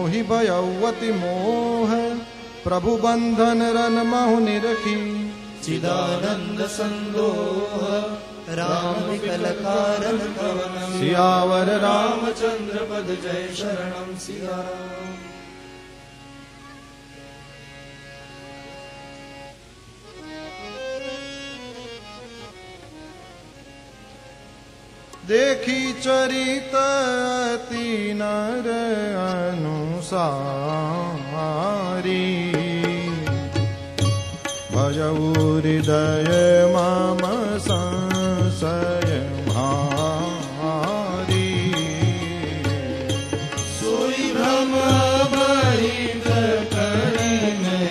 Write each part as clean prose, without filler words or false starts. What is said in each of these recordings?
मोहि भयवति मोह प्रभु बंधन रन महु निरखी चिदानंद संदोह राम विकल कारण कवनम सियावर रामचंद्र पद जय शरणम सिया राम। देखी चरित अति नर अनुसारी भजऊ हृदय मम संशय भारी सोई भ्रम भरित करने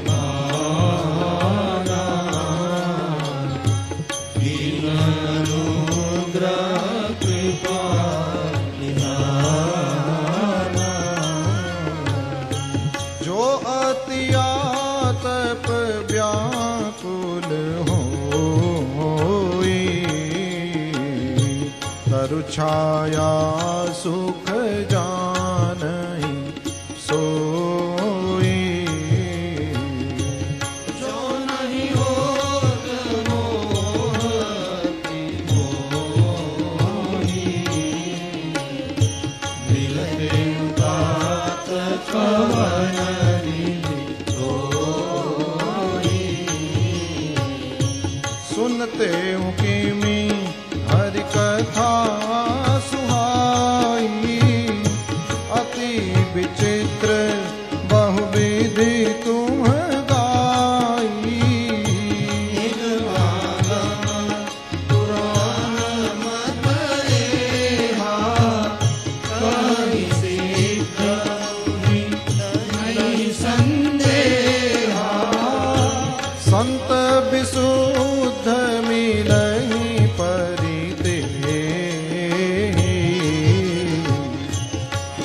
माना दीन अनुग्रह कृपा निधाना जो अति आतप व्याकुल होई तरु छाया सुख जानहि सोई जो नहीं होत मोहति मोही मिलते तात कवन सुनते किमी हरि कथा सुहाई अति विचित्र बहुविधि तुम गाई पुराण मत रेहा कहि सिद्ध नहीं संदेहा संत विशुद्ध मिलहि परिते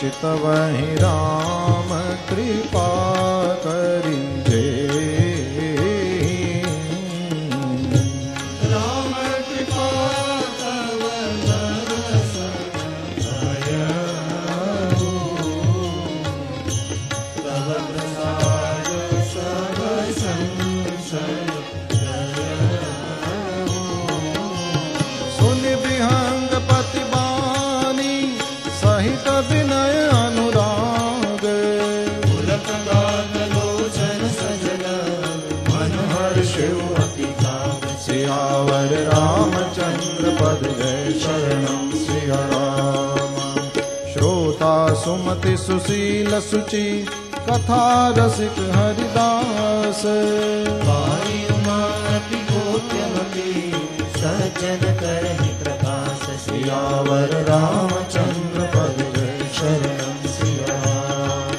चितवहि राम कृपा करिजे राम कृपा तव दर्शन भयउ तव प्रसाद सब संशय सुन विहंग पतिबानी सहित विनय अनुराग पुलक गान लोचन सजल मन हर्षिव अति काग सियावर रामचंद्र पद जय शरणम सिया राम श्रोता सुमति सुशील सुचि कथा रसिक हरिदास वायु उमापि गोप्यमपि सज्जन करहि प्रकाश सियावर रामचंद्र पद जय शरणम सिया राम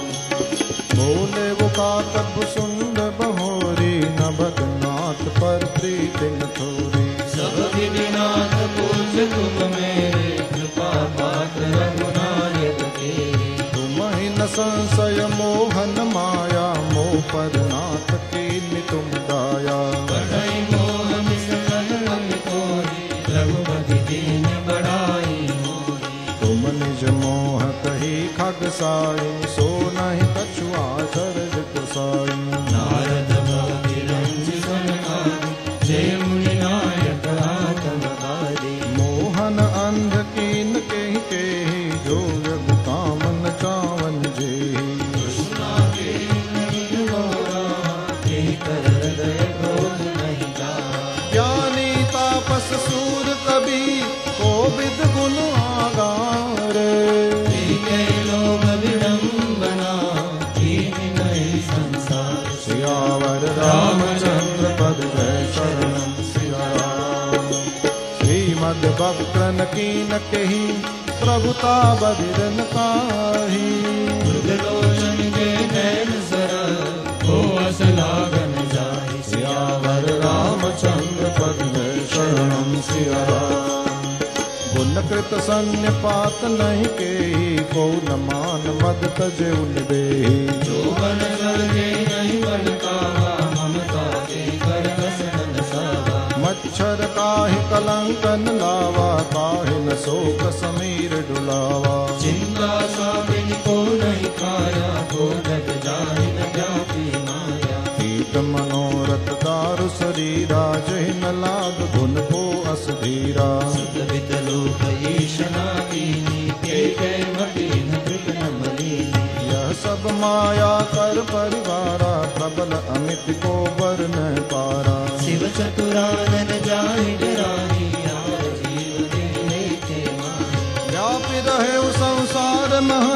बोले वो काकब सुंद बहोरी नभगनाथ पर प्रीति न थोरी सब विधिनाथ पूज तुम मेरे कृपा पात्र रघुनायक तेरे तुमहि न संशय मोहन माया मोह पर नाथ कीन्हि तुम दाया बढ़ई मोह मिसकल मन कोरी रघुपति दीन बढ़ाई मोरी तुम निज मोह कही खगसाई सो नहीं कछु आचरज कुसाई नारद भक्ति रंज सनकादि जय मुनि नायक आत्मवादी मोहन अंध कीन केहि जो जग कामन चावन जेहि कृष्णा के नहीं गौरा के कर हृदय क्रोध नहीं जा ज्ञानी तापस सूर कवि कोविद गुण आगार लोभ विडम्बना कीन नहीं संसार सियावर रामचंद्र पद जय शरणम सिया राम श्रीमद भक्तन कीन केहि प्रभुता बदिरन काही मृगलोचन के नैन सर हो असलागन जाहि सियावर रामचंद्र पद जय शरणम सिया राम गुण कृत सन्य पात नहीं केहि को न मान मद तजे उलबेहि जो बन कर के नहीं बन पावा ममता के कर रसन दसावा मच्छर काहि कलंकन लावा काहि न शोक समीर डुलावा चिंता साबिन को नहीं कार धीरा सुतवित लोक ईशनादीनी केकैमपि न कृपणमलिनी यह सब माया कर परिवारा प्रबल अमित को बर न पारा शिव चतुरानन जाहि डरानी यार जीव देने के माही व्यापी रहे उस संसार मह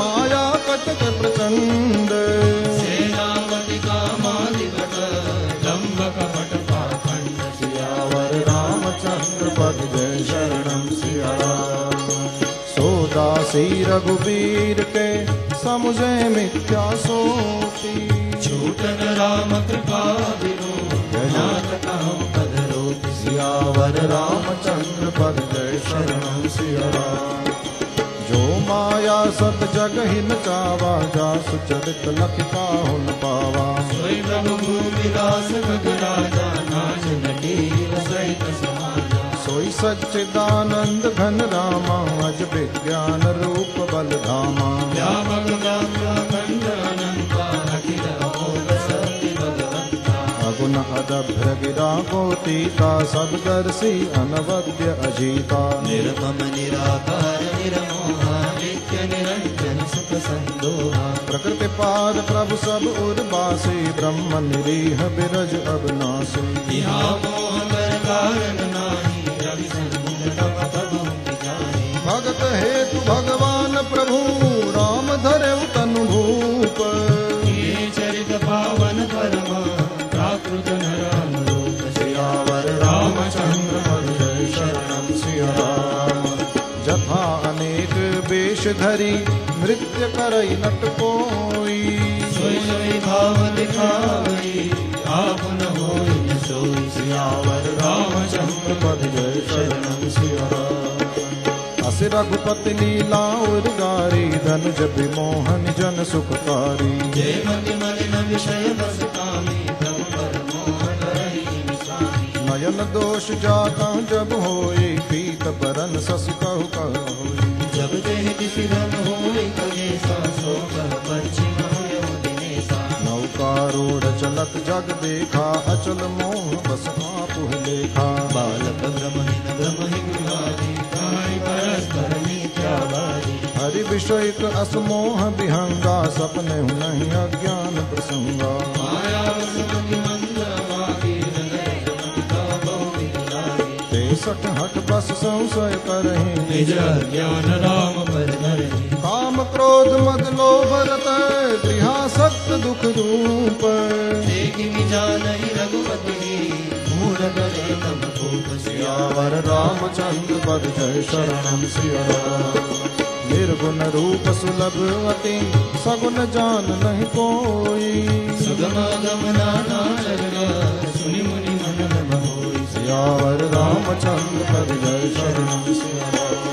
माया कटक प्रचंड सेनापति कामाधिपत दंभ कपट पाखंड सियावर रामचंद्र पद जय शरणम सिया राम सोदासी रघुवीर के समुझे मिथ्या सोती छूटन राम कृपा बिनु नाथ कहूँ पद रोपि सियावर रामचंद्र पद जय शरणम सिया राम जो माया सत जग ही नचावा जासु चरित लख काहुन पावा सोई प्रभु भूमिदास खगराजा नाच नटीर सहित समाजा सोई सच्चिदानंद घन रामा अज विज्ञान रूप बल धामा व्यापक व्याप्याखंड अनंता अखिल अमोघ सत्य भगवंता अगुण अदभ्र गिरा गोतीता सब दर्शी अनवद्य अजीता निरपम निराकार निरमोहा नित्य निरंजन सुख संदोहा प्रकृति पाद प्रभु सब उर्वासी ब्रह्म निरीह बिरज अविनाशी यहाँ मोह कर कारण नाही रवि सन्मुख तब तब हम जाने भगत हेतु भगवान प्रभु राम धरे तनु भूप ये चरित पावन परमा प्राकृत नरानुरूप सियावर रामचंद्र पद जय शरणम सिया राम जथा अनेक वेश धरी नृत्य करई नट कोई सोई सोई भाव दिखावई आप न होई न सोई सियावर रामचंद्र पद जय शरणम सिया राम अस रघुपति लीला उर्गारी धनुज विमोहन जन सुखकारी जय मति मलिन विषय बस कामी प्रभु पर मोह करहि स्वामी नयन दोष जाता जब होई पीत बरन सस कहु होई जब जय किसी रन होई कहे सो कह पश्चिम होयो दिनेसा नौकारूढ़ चलत जग देखा अचल मोह बस आपु लेखा बालक ब्रह्महीन ब्रह्महीन वादी काई परस्पर मिथ्यावादी हरि विषयक असमोह विहंगा सपने नहीं अज्ञान प्रसंगा माया वसुमति मंद मागी हृदय समता बहु लागी ते सठ हट बस संशय करहि निज ज्ञान राम पर धरहि काम क्रोध मद लोभ रत गृहासक्त दुख रूप देखि निजानहि रघुपति मूढ़ करे तम भूप सियावर रामचंद्र पद जय शरणम सिया राम निर्गुण रूप सुलभ अति सगुन जान नहीं कोई सुगम गमनाना चरना सुनि मुनि मन रम होई सियावर रामचंद्र पद जय शरणम सिया राम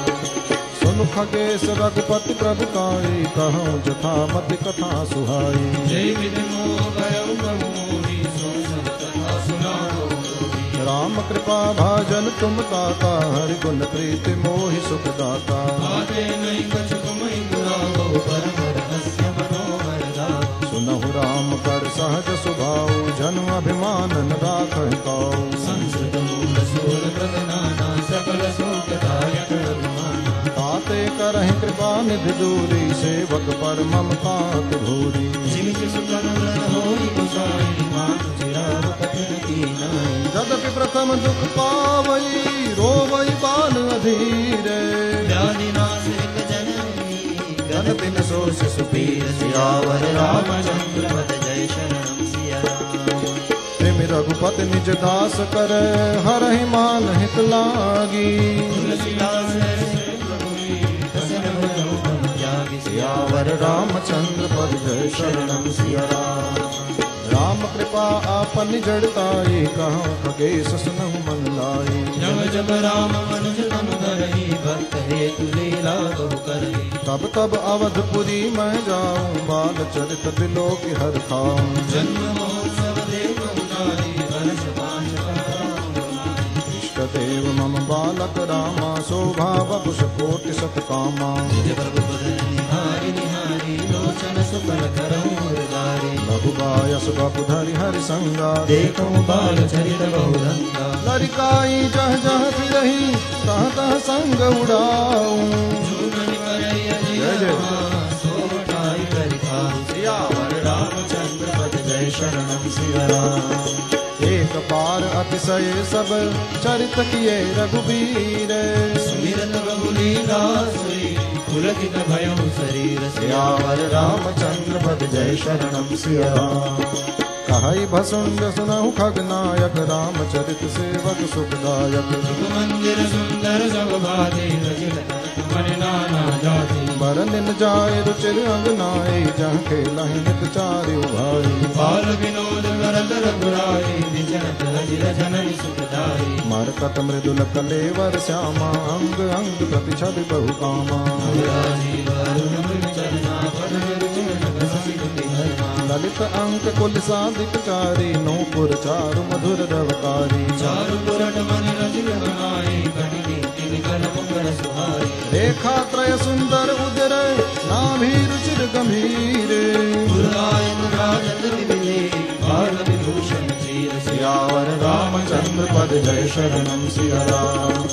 सुन खगेश रघुपति प्रभुताई कहूँ जथा मति कथा सुहाई जय विधि मोह भयउ प्रभु मोहि सो सब कथा सुनाओ जोगी राम कृपा भाजन तुम दाता हरि गुण प्रीति मोहि सुख दाता आते नहीं कछु तुमहि पुरावो परम रहस्य मनोहर गावो सुनहु राम कर सहज सुभाव जन अभिमान न राखहि काऊ संस्कृत मूल सूल प्रगनाना सकल शोकदायक रघुमाना ताते करहि कृपा निधि दूरी सेवक पर ममता भूरी जिमित सुखन व्रत होई गोसाई मातु चिराव कठिन कीनाई यद्यपि प्रथम दुख पावई रोवई बाल अधीरे व्याधि नाशिक जननी जन तिन सोच सुपीर सियावर रामचंद्र पद जय शरणम सिया राम प्रेम रघुपति निज दास कर हरहि मान हित लागी तुलसीदास ऐसे प्रभुई दसन भजो तम त्यागी सियावर रामचंद्र पद जय शरणम सिया राम राम कृपा आपन जड़ताई कहाँ खगेश सुनहु मन लाई जब जब राम मनुज तनु धरहि भक्त हेतु लीला बहु करहि तब तब अवधपुरी मैं जाऊं बाल चरित बिलो की हर खाऊं जन्म महोत्सव देव उजारी हर्ष पांच इष्ट देव मम बालक रामा शोभा बपुष कोटि सत कामा निज प्रभु बदन निहारी निहारी लोचन सुफल करऊं उर्गारी रघुबा आयस बापु धरि हरि संगा देखो बाल चरित बहुरंगा लरिकाई जह जह फिरही तह तह संग उड़ाऊं जुगन करैया जय जय। सोटाई करिखाऊ सियावर रामचंद्र पद जय शरणम सिया राम। एक बार अतिशय सब चरित किए रघुबीर सुमिरन बहुलीला सुरी पुलकित भयो शरीर सियावर रामचंद्र पद जय शरणम सिया राम। कहई भसुंड सुनहु खगनायक रामचरित सेवक सुखदायक मंदिर सुंदर सब भाति मन नाना जाति बरनिन जाय रुचिर अंगनाई जह खेलहि नित चारु भाई बाल विनोद करत रघुराई विचरत रजिर जननि सुखदाई मरकत मृदुल कलेवर श्यामा अंग अंग प्रति छवि बहु कामा राजीव अरुण मुनि चरना पद निर्चरण बसि दुति हरना ललित अंक कुल साधिक चारी नूपुर चारु मधुर रवकारी चारु पुरट मन रजिर बनाई कटि तिन कल मुकर सुहाई रेखा त्रय सुंदर उदर नाभि रुचिर गंभीर गुरुरायन राजन विविधे बाल विभूषण चीर सियावर रामचंद्र पद जय शरणम सिया राम।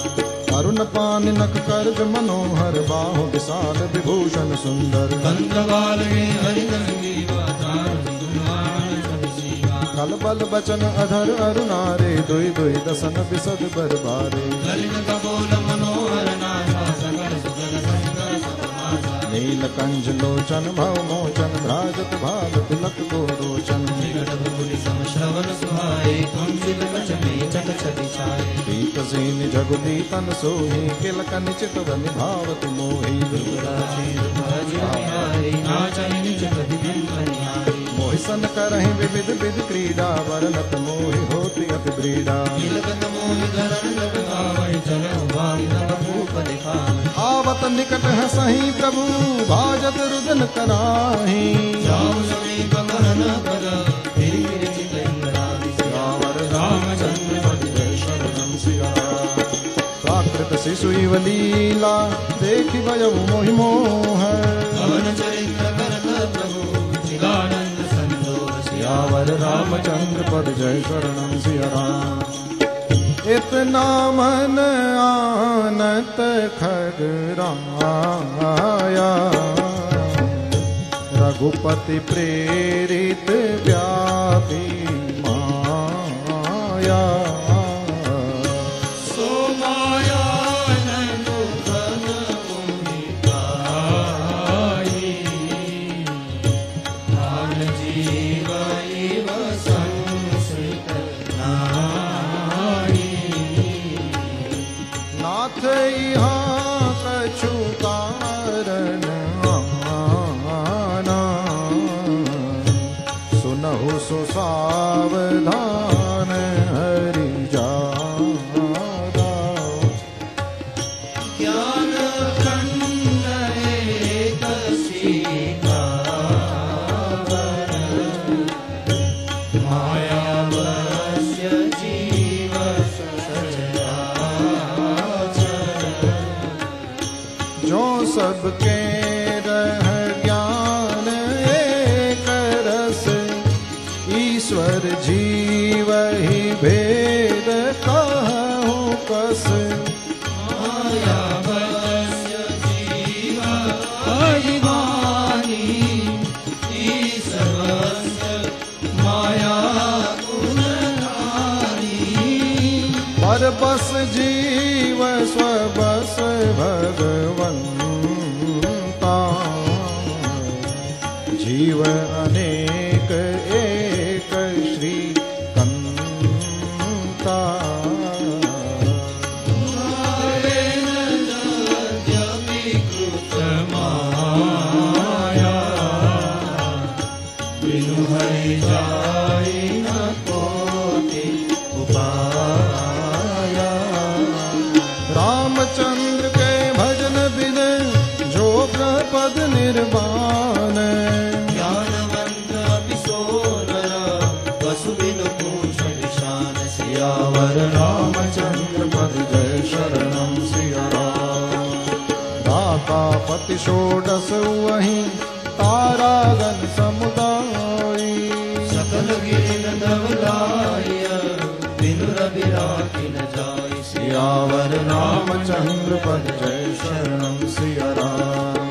अरुण पान नख कर्ज मनोहर बाहु विशाल विभूषण सुंदर कंदवाल में हरिदंगी वाचार गुणवान सब सीवा कल बल बचन अधर अरुणारे दुई दुई दसन विशद बरबारे ललित कपोल मनोहर नाथा सकल सुगल शंकर समासा नील कंज लोचन भव मोचन भ्राजत भाल तिलक गोरोचन निकट भूलि सम श्रवण सुहाए कुंजित कच में चक छति छाए पीत सेन जगुदी तन सोही किलकन चितवन भावति मोही दुर्गाशीर भजियाई नाचन निज कति दिन बनियाई मोहि सन करहि विविध विध क्रीडा वरनत मोहि होति अति ब्रीडा तिलकत मोहि धरन लग आवै चलो वामि नभ भूप दिखावै आवत निकट हसहि प्रभु भाजत रुदन कराही जाऊ समीप कहन कर फिर फिर चितई सियावर रामचंद्र पद जय शरणम सिया राम। प्राकृत शिशु इव लीला देखि भयउ मोहि मोह पवन चरित्र करत प्रभु चिदानंद संतोष सियावर रामचंद्र पद जय शरणम सिया राम। इतना मन आनत खग राया रघुपति प्रेरित व्यापी माया सो माया ननु धन मुनिताई मान जीव इव संसृत नाई नाथ यहाँ कछु कारण आना सुनहु सो सावधान हरि जादा ज्ञान खंड एक सीतावर माया वश्य जीव सचराचर जो सबके रह ज्ञान एक रस ईश्वर जीव ही भेद कहूँ कस माया वश्य जीव अभिमानी ईश्वरस्य माया गुणधारी पर बस जीव स्वबस भगवंता जीव अनेक एक श्री कंता माया बिनु हरि जाय न कोटि उपाया रामचंद्र के भजन बिन जो पद निर्वाण ज्ञानवंत विसोदर वसु बिनु पूछ निशान सियावर रामचंद्र पद जय शरणम सिया राम। दाता पति षोडश वहीं तारागण समुदाय राखी न जाय। सियावर रामचंद्र पद जय शरणम सिया राम।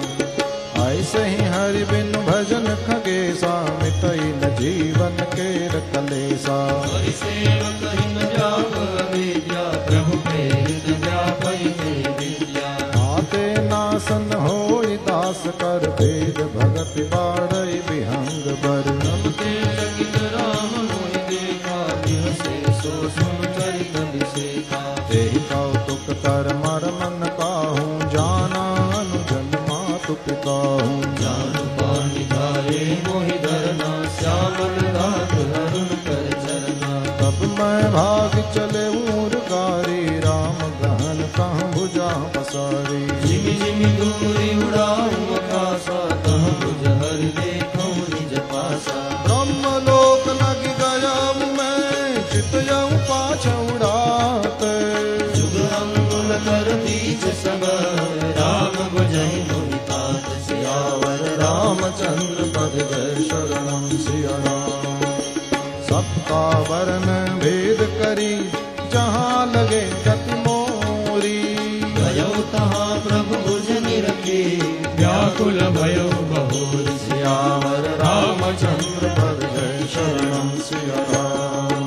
ऐसे ही हरि बिन भजन खगेसा मिटई न जीवन के कलेसा। हरि सेवक ही न जाग अविद्या प्रभु प्रेरित व्यापै विद्या। आते नासन होई दास कर वेद भगति बाढ़ई विहंग बर। नमते जगित राम मोहि देखा बिहसे सो सुन चरित अभिषेका। तेहि कौतुक कर मर मन काहूँ जाना अनुजन मातु पिताहूँ। जान पानि धारे मोहि धरना श्यामल घाट अरुण कर चरना। तब मैं भाग चले ऊर गारी राम गहन कहाँ भुजा पसारी। जिमि जिमि दूरी उड़ाऊं आकाशा तहाँ भुज हरि देखूं निज पासा। ब्रह्मलोक लग गया मैं चितयऊ पाछ उड़ाते। जुग अंगुल कर बीच सब राम बुझहि मुनि तात। सियावर रामचंद्र पद जय शरणम सिया राम। सबका वर्ण भेद करी जहाँ लगे गति मोरी। गयो तहाँ प्रभु भुज निरखे व्याकुल भयो बहोर। सियावर रामचंद्र पद जय शरणम सिया राम।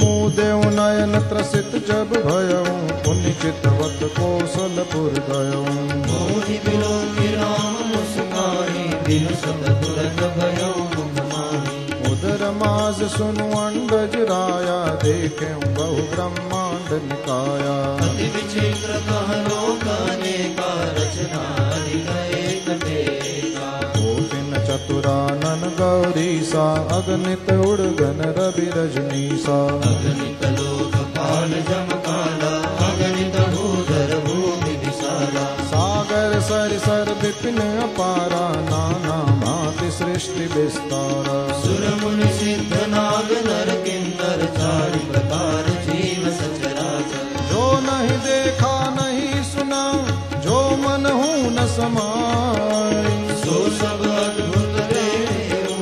मुदेव नयन त्रसित जब भयऊ पुण्य चितवत कौशलपुर गयऊ। मोहि बिलोकि राम मुस्काई बिनु सत तुरत भयो मुख माही। उदर माज सुनु अंडज राया देखे बहु ब्रह्मांड निकाया। अति विचित्र कह लोक अनेका रचना हरि एक टेका। कोटिन चतुरानन गौरी सा अगणित उड़गन रवि रजनी सा। अगणित लोकपाल जमकाला अगणित भूधर भूमि विशाला। सागर सरिसर विपिन अपारा नाना भांति सृष्टि विस्तारा। सुर मुनि सिद्ध नाग नर किन्नर चारि प्रकार जीव सचराचर। जो नहीं देखा नहीं सुना जो मन हूँ न समाई। सो सब अद्भुत देहु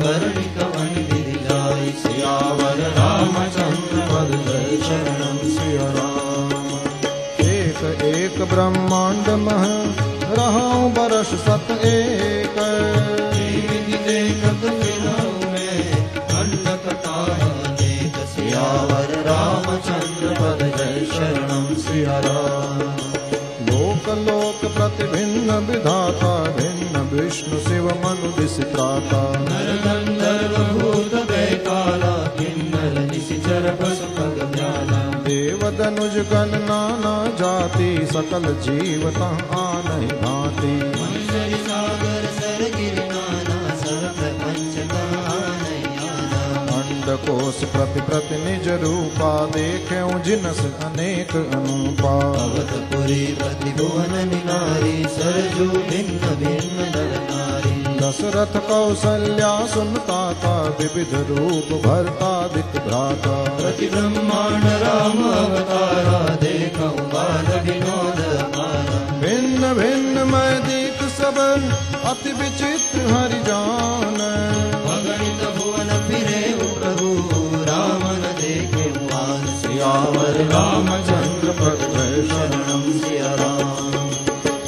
वर्णित मनि विधि जाय। सियावर रामचंद्र पद जय शरणम सिया राम। एक एक ब्रह्मांड मह रहूं बरस सत एक। विधि देखत फिरहु मैं खंड कथा अनेक। सियावर रामचंद्र पद जय शरणम सिया राम। लोक लोक प्रतिभिन्न विधाता भिन्न विष्णु शिव मनु दिसित्राता। नर गंधर्व भूत बैताला किन्नर निशिचर पशु पग म्याला। देव धनुज गण नाना जाति सकल जीव तहाँ आनहि भांति। मनुष्य सागर सर गिरि नाना सब प्रपंच कहाँ नहीं आना। अंडकोश प्रति प्रति निज रूपा देखें जिनस अनेक अनूपा। अवधपुरी प्रतिभुवन निनारी सरजू भिन्न भिन्न नर नारी। दशरथ कौसल्या सुनता था विविध रूप भरता दिक भ्राता। प्रति ब्रह्मांड राम अवतारा देखौ बाल विनोद अपारा। भिन्न भिन्न मैं देख सब अति विचित्र हरि जान। अगणित भुवन फिरे प्रभु राम न देखे मान। सियावर रामचंद्र पद जय शरणम सिया राम।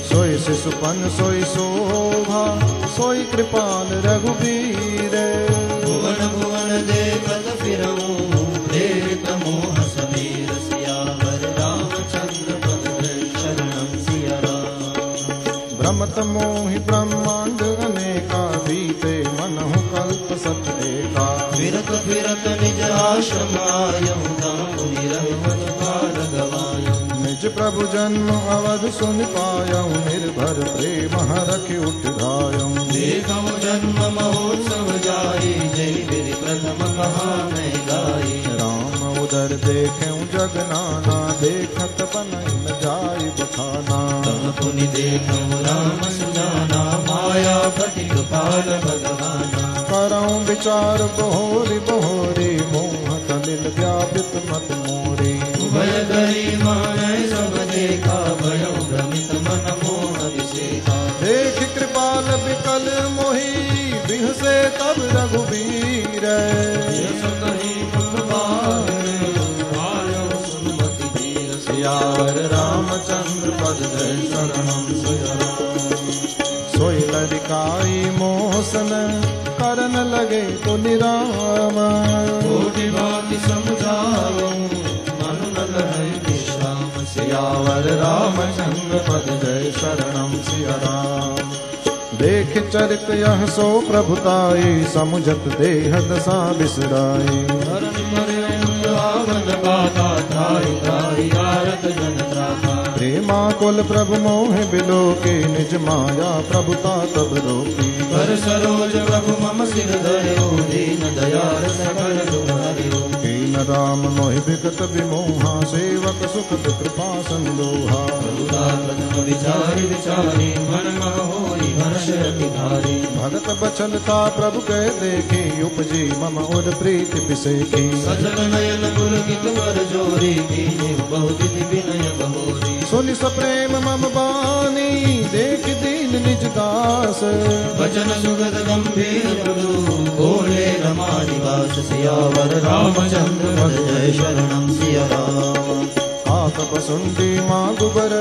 सोई शिशुपन सोई शोभा सोई कृपाल रघुबीर। भुवन भुवन देखत फिरऊं प्रेरित मोह समीर। सियावर रामचंद्र पद जय शरणम सिया राम। भ्रमत मोहि ब्रह्मांड अनेका बीते मनहु कल्प सत एका। फिरत फिरत निज आश्रम आयं तम मुनि रघुवन काल गवायं। निज प्रभु जन्म अवध सुन पायं निर्भर प्रेम हरखि उठ धायं। देखौ जन्म महोत्सव जाई जय विधि प्रथम कहा मैं गाई। राम उदर देखें जग नाना देखत बनई न जाय बखाना। तम पुनि देखौ राम सुजाना माया पति कृपाल भगवाना। करऊं विचार बहोरी बहोरी मोह कलिल व्यापित मत मोरी। भय धरी मानय सब देखा भयो भ्रमित मन मोह विषेका। देख कृपाल विकल मोही बिहसे तब रघुबीर। यस कहि मुख बार पद जय शरणम सिया राम। सोई लरिकाई मोहसन करन लगे तो निराम। कोटि बात समझाओ मन न लहै विश्राम। सियावर रामचंद्र पद जय शरणम सिया राम। देख चरित यह सो प्रभुताई समुझत देह दशा बिसराई। धरन पर आवन बाता ताई ताई आरत जन त्राता। प्रेमा कुल प्रभु मोह बिलो के निज माया प्रभुता तब रोकी। कर सरोज प्रभु मम सिर दयो दीन दयाल सकल दुख हरियो। कीन राम मोहि विगत विमोहा सेवक सुख कृपा संदोहा। प्रभुदात्म विचारि विचारि मन मह होई हर्ष अति भारी। भगत बचलता प्रभु के देखी उपजी मम उर प्रीति बिसेखी। सजल नयन पुलकित कर जोरी कीन्हे बहुत विनय बहोरी। सुनि सप्रेम मम बानी देख दीन निज दास। वचन सुगत गंभीर प्रभु बोले रमा निवास। सियावर रामचंद्र पद जय शरणम सिया राम। आत बसुंडी माँ गुबर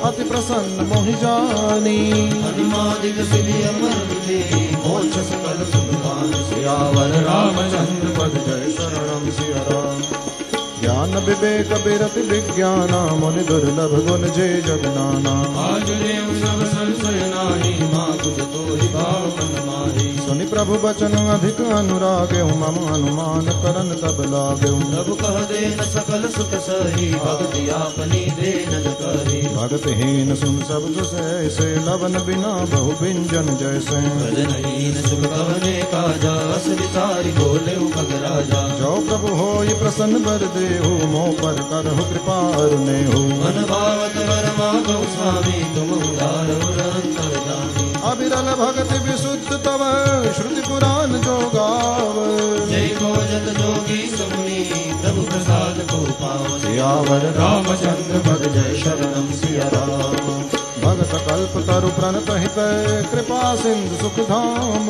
अति प्रसन्न मोहि जानी। हनुमादिक सिद्धि अमर बुद्धि मोक्ष सकल सुखान। सियावर रामचंद्र पद जय शरणम सिया राम। ज्ञान विवेक विरति विज्ञाना मुनि दुर्लभ गुण जे जगनाना। आज देव सब संशय नाही माँ तुझ तोहि भाव मन माही। सुनि प्रभु बचन अधिक अनुराग मम अनुमान करन तब लागे। प्रभु कह देन सकल सुख सही भक्ति आपनी देन न करी। भगतहीन सुन सब दुस ऐसे लवन बिना बहु व्यंजन जैसे। भजनहीन सुख कवने काजा अस विचारि बोले भग राजा। जो प्रभु होई प्रसन्न बर देहु मोह पर करहु कृपा अरुणे हो। मन भावत वर माधो स्वामी तुम उदार अंतर जानी। अविरल भगति विशुद्ध तव श्रुति पुराण जो गाव। जय को जत जोगी समुनि प्रभु प्रसाद को पाव। सियावर रामचंद्र पद जय शरणम सिया राम। भगत कल्प तरु प्रणत हित कृपा सिंधु सुख धाम।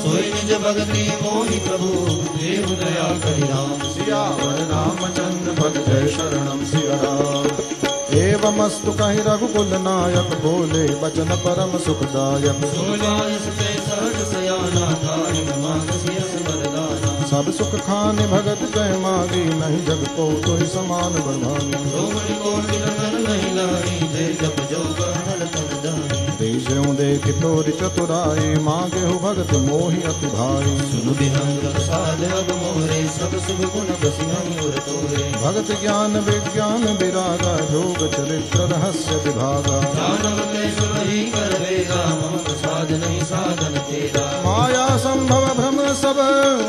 सोई निज भगति मोहि प्रभु देव दया करि राम। सियावर रामचंद्र पद जय शरणम सिया राम। एवमस्तु कहि रघुकुल नायक बोले बचन परम सुखदायक। सोजायस ते सहज सयाना थाई मागसियस वरदाना। सब सुख खाने भगत जय मागी नहीं जग को कोई समान बरभागी। रोमन कोटि रतन नहीं लाई जय जप जोग हल तन दानी। देशों देख तोरि चतुराई मांगे हो भगत मोहि अति भाई। सुनु विहंग प्रसाद अब मोरे सब शुभ गुण बसियाई और तोरे। भगत ज्ञान विज्ञान विरागा जोग चरित्र रहस्य विभागा। जानव क्लेश वही कर वेगा मम प्रसाद नहीं साधन तेरा। माया संभव भ्रम सब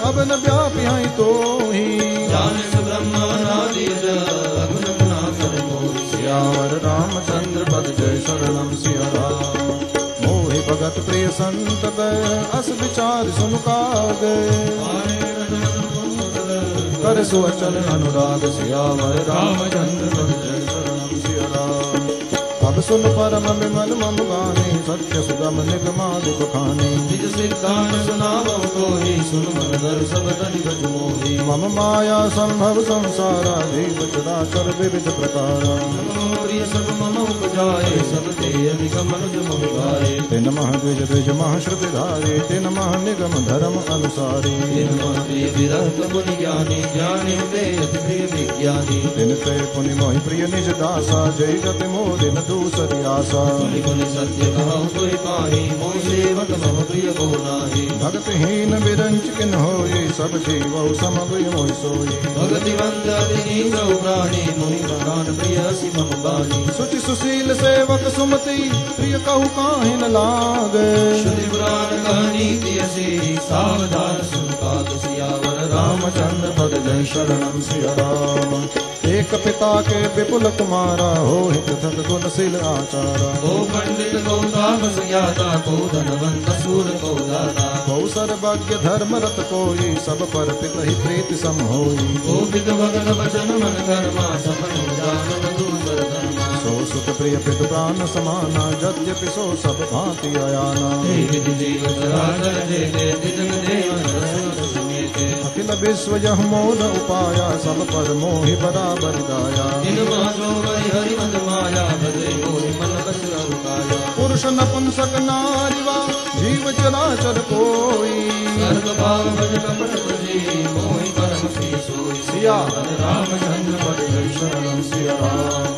अब न व्यापी हैं तो ही। जान सुब्रह्मणादि अगुण गुना कर मोहि। सियावर रामचंद्र पद जय शरणम सिया राम। मोहि भगत प्रिय संत अस विचार सुनु काग। कर सुअचल अनुराग सियावर रामचंद्र पद जय शरणम सिया राम। अब सुन परम विमल मम गाने सत्य सुगम निगमादिक खाने। निज सिद्धांत सुनावो तो ही सुन मन दर सब तनि गज मोहि। मम माया संभव संसारा जीव चराचर विविध प्रकारा। प्रिय सब मम उपजाए सब ते अधिक मनुज मोहि भाए। तिन मह द्विज द्विज मह श्रुति धारे तिन मह निगम धर्म अनुसारी। तिन मह प्रिय विरत मुनि ज्ञानी ज्ञानी वेद प्रिय विज्ञानी। तिन ते पुनि मोहि प्रिय निज दासा जय गति मोदिन दूसरी आशा। मुनि मुनि सत्य कहाऊ कोई पाही मोहि सेवक मम प्रिय को नाही। भक्तिहीन विरंच किन होई सब जीव समगुय मोहि सोई। भगति वंदति नीच प्राणी मोहि प्राण प्रिय असि मम बानी। सुचि सुशील सेवक सुमति प्रिय कहु काहि न लागे। श्रुति पुराण कहानी असि सावधान सुन पात। सियावर रामचंद्र पद जय शरणम सिया राम। एक पिता के विपुल कुमारा हो पृथक गुणशील आचारा। को पंडित को तापस ज्ञाता को धनवंत सूर को दाता। को सर्वज्ञ धर्म रत कोई सब पर पित ही प्रीति सम होई। को पित भगत वचन मन कर्मा सपन जानन दूसर धर्मा। सो सुख प्रिय पित प्राण समाना यद्यपि सो सब भांति अयाना। विधि जीव चराचर देते तिजग देवन रस समेते। अखिल विश्व यह मोद उपाया सब पर मोहि बराबर गाया दिन मासो हरि हरि मद माया भजे मोहि मन बस रुकाया पुरुष नपुंसक नारिवा जीव चराचर कोई सर्व भाव भज कपट बजे मोहि परम श्री सोई सिया रामचंद्र पद जय शरणम सिया राम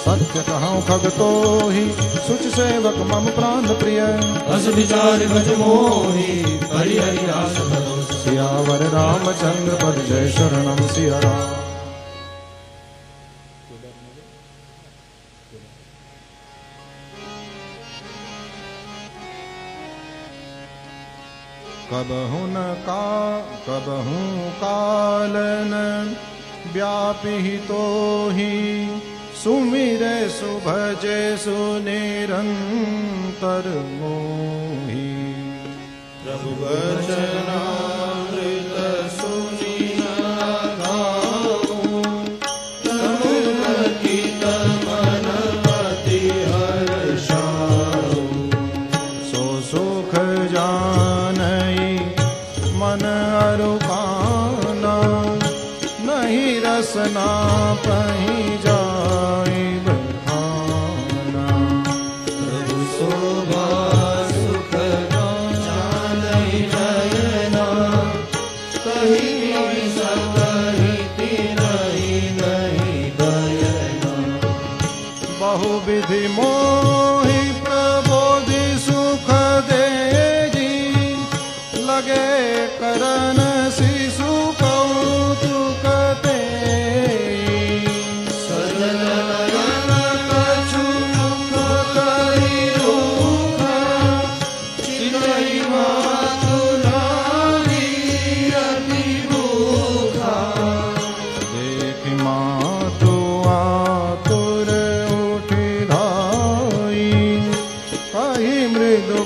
सत्य कहूँ खगतो ही सुच सेवक मम प्राण प्रिय बस विचार भज मोहि हरि हरि आस भरोस सियावर रामचंद्र पद जय शरणम सिया राम कबहु कालन व्यापी तो ही सुमिरे सुभजे सुनिरंतर मोहि प्रभु वचनामृत सुनि गाऊं समुपतित मन पति हर्षाऊं सो सुख जानई मन अरुकाना नहीं रसना पही जाई बखाना प्रभु शोभा सुख जानई नयना कहीं सकहिति नहीं बयना बहुविधि मोहि प्रबोधि सुख देजी लगे करन शिशु कौतुक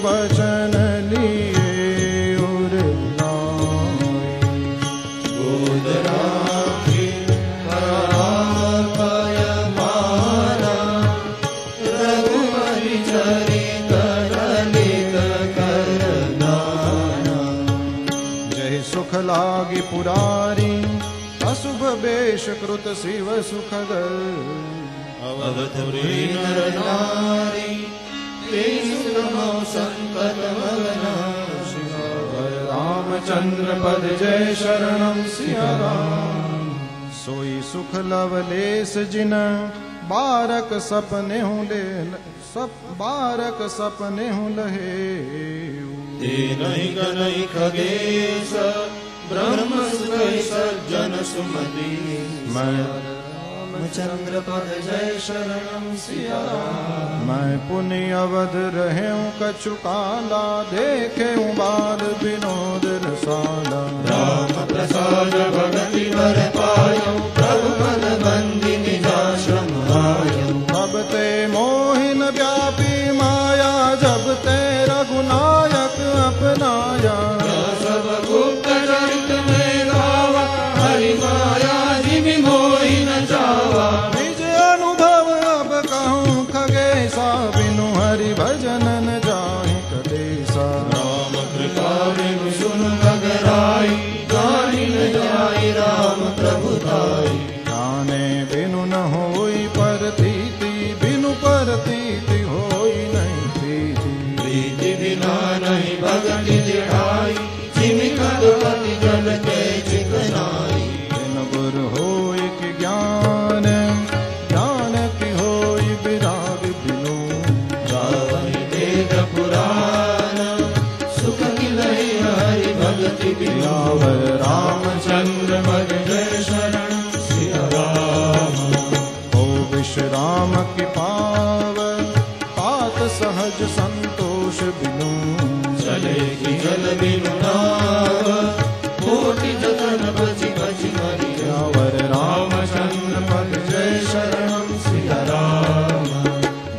वचन लिए उर गोद राखी परापय मारा रघुपति चरित ललित कर गाना जय सुख लागी पुरारी अशुभ वेश कृत शिव सुखद अवधुरी नर नारी संकट मगना रामचंद्र पद जय शरणम सिया राम सोई सुख लवलेस जिन बारक सपने हूँ ले बारक सपने हूँ लहे नहीं गनई खगेश ब्रह्म सज्जन सुमति मैं रामचंद्र पद जय शरणम सिया राम मैं पुनि अवध रहे कछु काला देखे बाल विनोद रसाला राम प्रसाद भगति वर पायो प्रभु पद बंदी निजाश्रम आयो अब ते मोहिन व्यापी माया जब ते रघुनायक अपनाया सब गुप्त चरित में गावा हरि माया जिमि मोहि न जावा निज अनुभव अब कहूँ खगेसा बिनु हरि भजन न जाहि कदेसा राम कृपा बिनु सुन गगराई जानि न जाई राम प्रभुताई जाने बिनु न होई परतीति बिनु परतीति होई नहीं प्रीति प्रीति बिना नहीं भगति दिढ़ाई जिमि कदपति जल के चिकनाई बिन गुर होई कि ज्ञान ज्ञान की होई विराग बिनु जावहि वेद पुराण सुख मिलहि हरि भगति बिनु रामचंद्र पद जय शरण सिया राम हो विश्राम की पाव तात सहज संतोष बिनु चले कि जल बिनु नाव कोटि जतन बचि बचि मरि यावर रामचंद्र पद जय शरणम सिया राम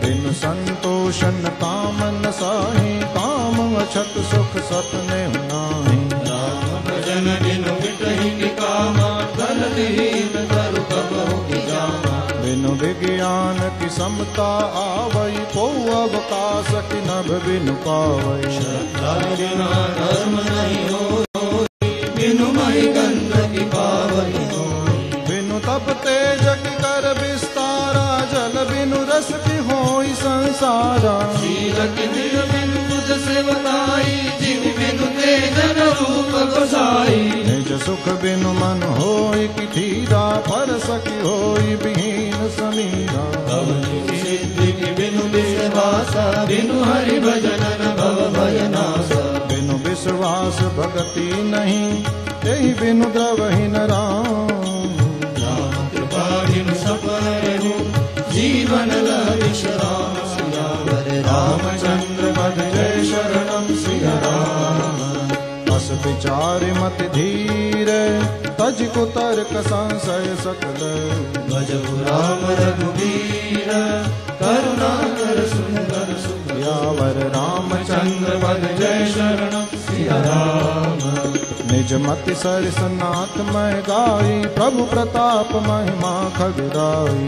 बिनु संतोषन कामन साहि काम अछत सुख सपने नाही राम भजन बिनु मिटहि कि कामा धन दीन करु कबहु कि जामा बिनु विज्ञान की समता आवई को अवकाश की नभ बिनु पावई श्रद्धा बिना धर्म नहीं हो बिनु महि गंध विश्वास भगति नहीं, तेहि बिनु द्रवहीन राम। राम कृपा बिनु सफल रहु, जीवन लविष राम। सियावर रामचंद्र पद जय शरणम सिया राम। अस विचार मत धीर, तज को तर्क संशय सकल। भजहु राम रघुवीर, करुणा कर सुंदर सुख। यावर रामचंद्र पद जय शरणम सिया राम। निज मति सरसनाथ मैं गाई, प्रभु प्रताप महिमा खगराई।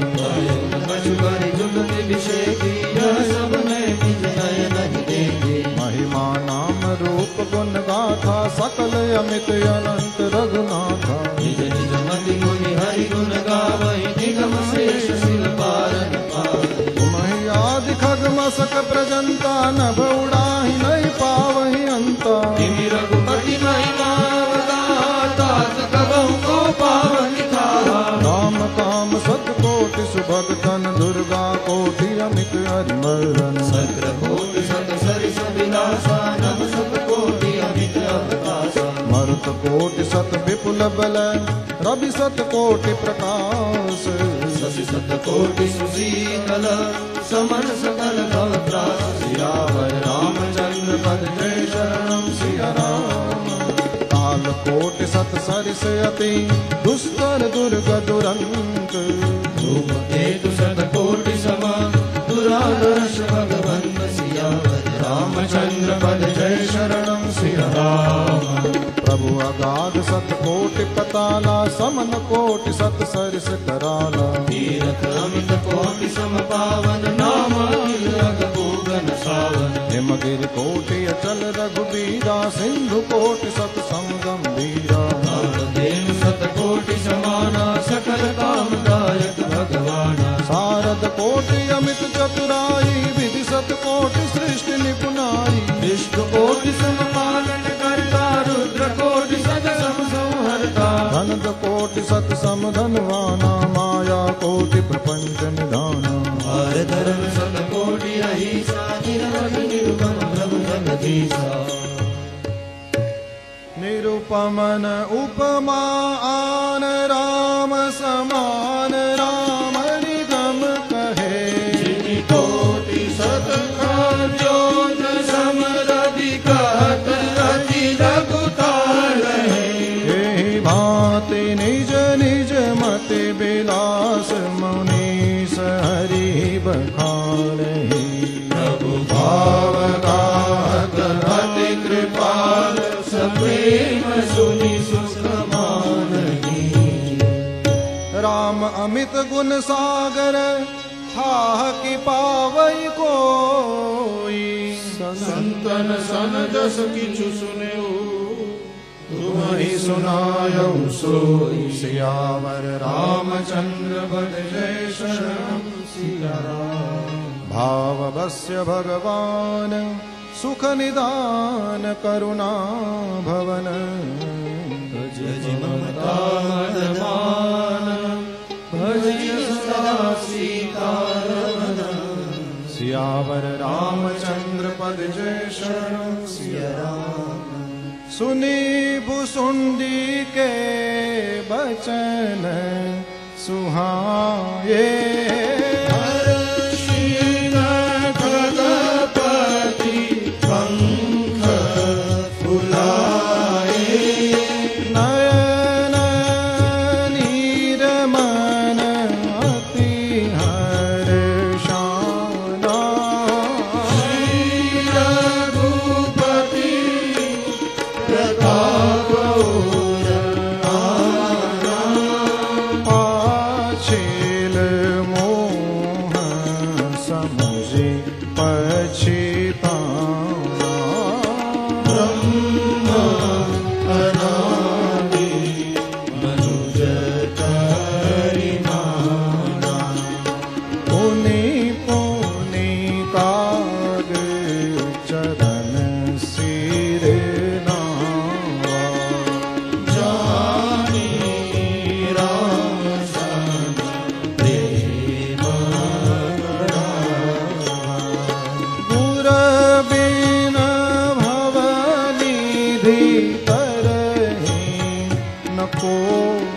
मछुआरी जुगत अभिषेकी, यह सब मैं निज नयन ही देखे। महिमा नाम रूप गुण गाथा, सकल अमित अनंत रघुनाथा। निज निज मति मुनि हरि गुण गावहि, निगम शेष सिर पारन पावहि। तुम्हि आदि खग मसक प्रजंता, नभ उड़ाहि नहीं पावहि अंता। तिमि रघुपति महिमा अवताता, कबहु को पावहि थाहा। राम काम सतकोटि सुभगतन, दुर्गा कोटि अमित हरिमर्दन। सक्र कोटि शत सरिस विनाशा, नभ शत कोटि अमित अवकाशा। मरुत कोटि शत विपुल बल, रवि शत कोटि प्रकाश। शशि शत कोटि सुशीतल, समर सकल भव त्रास। सियावर रामचंद्र पद जय शरणम सिया राम। काल कोटि शत सरिस अति, दुष्कर दुर्ग दुरंत। धूमकेतु शत कोटि सम, दुराधर्ष भगवंत। सियावर रामचंद्र पद जय शरणम सिया राम। प्रभु अगाध शत कोटि पताला, समन कोटि शत सरिस कराला। तीरथ अमित कोटि सम पावन, नाम रघुपूगन सावन। हिमगिरि कोटि अचल रघुबीरा, सिंधु कोटि शत समगंभीरा। देव शत कोटि समाना, सकल कामदायक भगवाना। शारद कोटि अमित चतुराई, विधि शत कोटि सृष्टि निपुणाई। विष्णु कोटि सम पालन करता, रुद्र कोटि सद सम संहरता। धनद कोटि शत सम धनवाना, माया कोटि प्रपंच निधाना। हर धर्म शत कोटि अहिंसा, निर्मल निर्मल प्रभु जगदीशा। निरुपमन उपमा आन, राम समान राम निगम कहे। जिनि कोटि शत खाद्योत, सम रवि कहत अति रघुतार है। एहि भांति निज निज मति विलास, मुनीस हरि बखानहि। प्रभु भाव गाहक अति कृपाल, प्रेम सुनि सुख मानहि। राम अमित गुण सागर, थाह कि पावई कोई। संतन सन जस किछु सुनेउ, तुम्हि सुनायऊ सोई। सियावर रामचंद्र पद जय शरणम सिया राम। भाववस्य भगवान, सुख निदान करुणा भवन। भज ममता मदमान, भज सदा सीतारमण। सियावर रामचंद्र पद जय शरणम सिया राम। सुनी भुसुंडी के बचन सुहाए। विधि तरहि न कोई।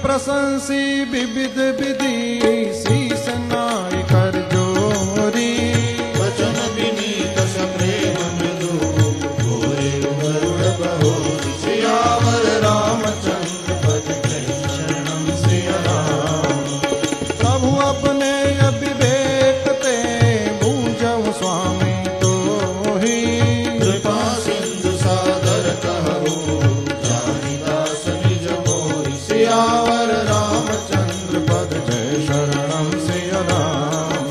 प्रशंसी विविध विधि शीस नाय कर जोरी। वचन विनीत सप्रेम मृदु घोरे गरुड़ बहोरी। सियावर रामचंद्र पद जय शरणम सिया राम। प्रभु अपने अविवेक ते बूझऊ स्वामी तो ही। कृपा सिंधु सागर कहु जानी दास निज मोहि। सियावर रामचंद्र पद जय शरणम सिया राम।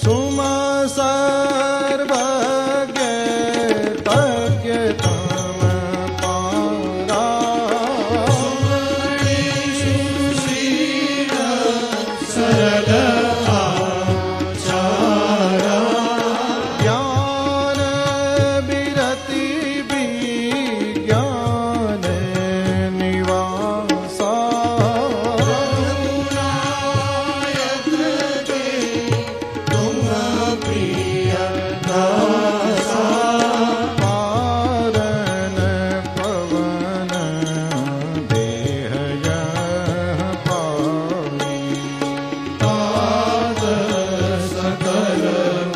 सुमा सर्वज्ञ तज्ञ तम पारा। सुशील सरल आचारा। ज्ञान विरति विज्ञान निवासा। रघुनायक के तुम प्रिय दासा। पारन पवन देह यह पावी। पाद सकल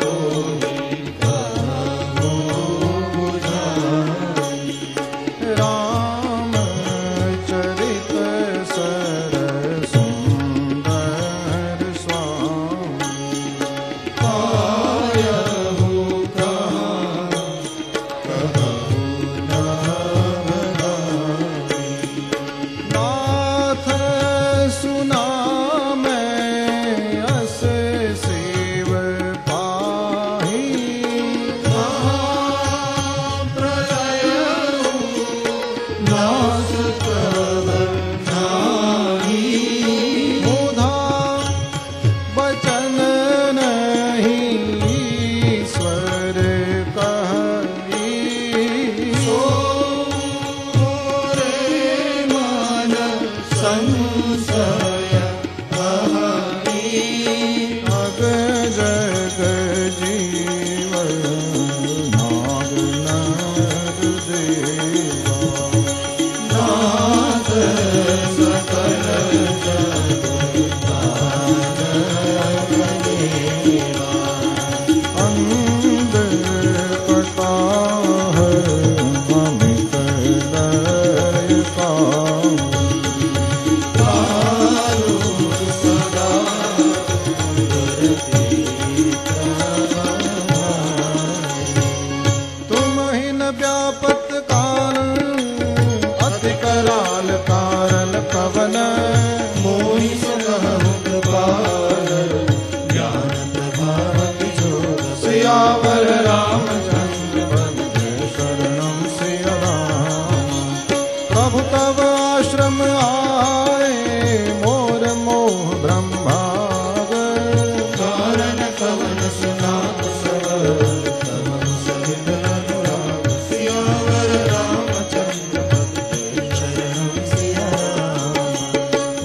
मोहि कहु बुझाई। राम चरित सर सुंदर स्वामी। पायहु कहाँ कहु नाम गाई। नाथ सुना मैं अस शिव पाही। महाप्रलयहु नाश प्रवर नाही। मुधा वचन नहीं ईश्वर कही। सो मोरे मन संशय अहरी। अग जग जीव नाग नर देवा। नाथ सकल जगतारण देवा। अंध कटाह अमित लय पावि। तारु सदा दुर्ति प्रभाई। तुम ही न व्यापत काल अति कराल कारण कवन। मोहि सकहु कृपाल ज्ञान प्रभाव विजोग। सियावर रामचंद्र पद जय शरणम सिया राम। प्रभु तब आश्रम आए मोर मोह ब्रह्माग। कारण कवन सुनात सब तब सहित अनुराग। सियावर रामचंद्र पद जय शरणम सिया राम।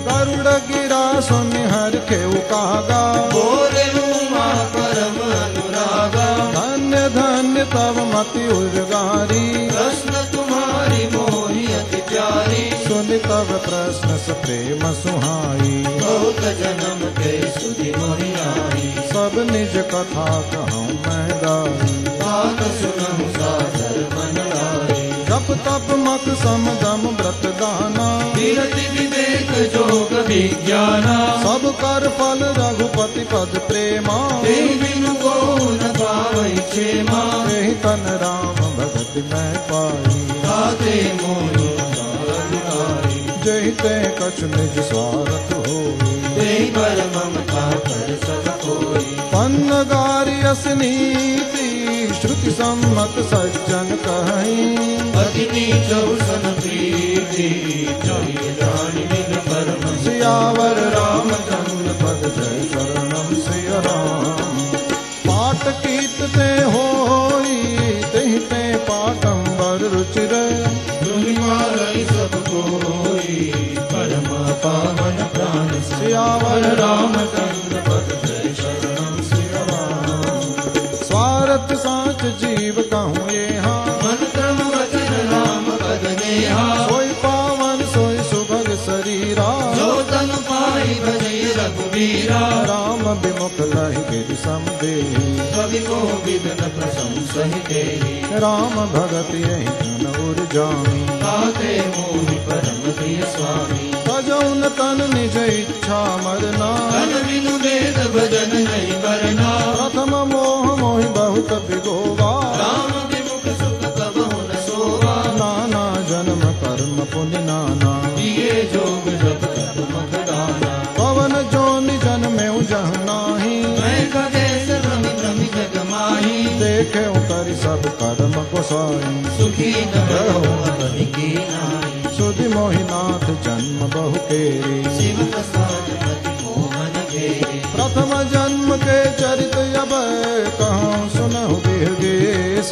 गरुड़ गिरा सुनिहर खेऊ कागा। बोले उमा परम अनुरागा। धन्य धन्य तब मति उद्गारी। प्रश्न तुम्हारी मोहि अति प्यारी। सुन तब प्रश्न स प्रेम सुहाई। बहुत जन्म के सुधि मोहि आई। सब निज कथा कहूँ मैं गाई। बात सुनहु सादर मन लाई। जप तप मक सम दम व्रत दाना। विरति विवेक जोग विज्ञाना। सब कर फल रघुपति पद प्रेमा। तेहि बिनु को न पावै क्षेमा। तेहि तन राम भगत मैं पाई। ताते मोहि अधिकारी। जहि ते कछु निज स्वार्थ होई। तेहि पर ममता कर सब कोई। पन्नगारी असनीति श्रुति सम्मत सज्जन कहीं। अति नीच सन प्रीति जहि जानि बिन परम। सियावर रामचंद्र पद जय शरणम सिया राम। पाट कीत ते होई तेहि ते पाटंबर रुचिर। दुनिवारई सब कोई परम पावन प्राण। सियावर रामचंद्र पद जय शरणम सिया राम। स्वार्थ साच जीव कहूँ ये हाँ। मन क्रम वचन राम पद नेहा। सोई पावन सोई सुभग शरीरा। जो तन पाई भजई रघुवीरा। राम विमुख लहि गिर समदेहि। कवि को विदन प्रशंसहि देहि। राम भगत यही धन उर जामी। ताते मोहि परम प्रिय स्वामी। भजौन तन निज इच्छा मरना। तन बिनु वेद भजन नहीं करना। प्रथम मोह मोहि बहुत बिगोवा। राम विमुख सुख कबहु न सोवा। नाना जन्म कर्म पुण्य नाना। दिए जोग जप तप मग दाना। पवन जोनि जन्मे जह नाही। मैं खगेश भ्रमि भ्रमि जग माही। देखे करि सब कर्म गोसाई। सुखी न रहो अपनि की नाई। सुधि मोहिनाथ जन्म बहु केरी। शिव प्रसाद पति मोहन घेरी। प्रथम जन्म के चरित अब कहूँ सुनहु बिहगेश।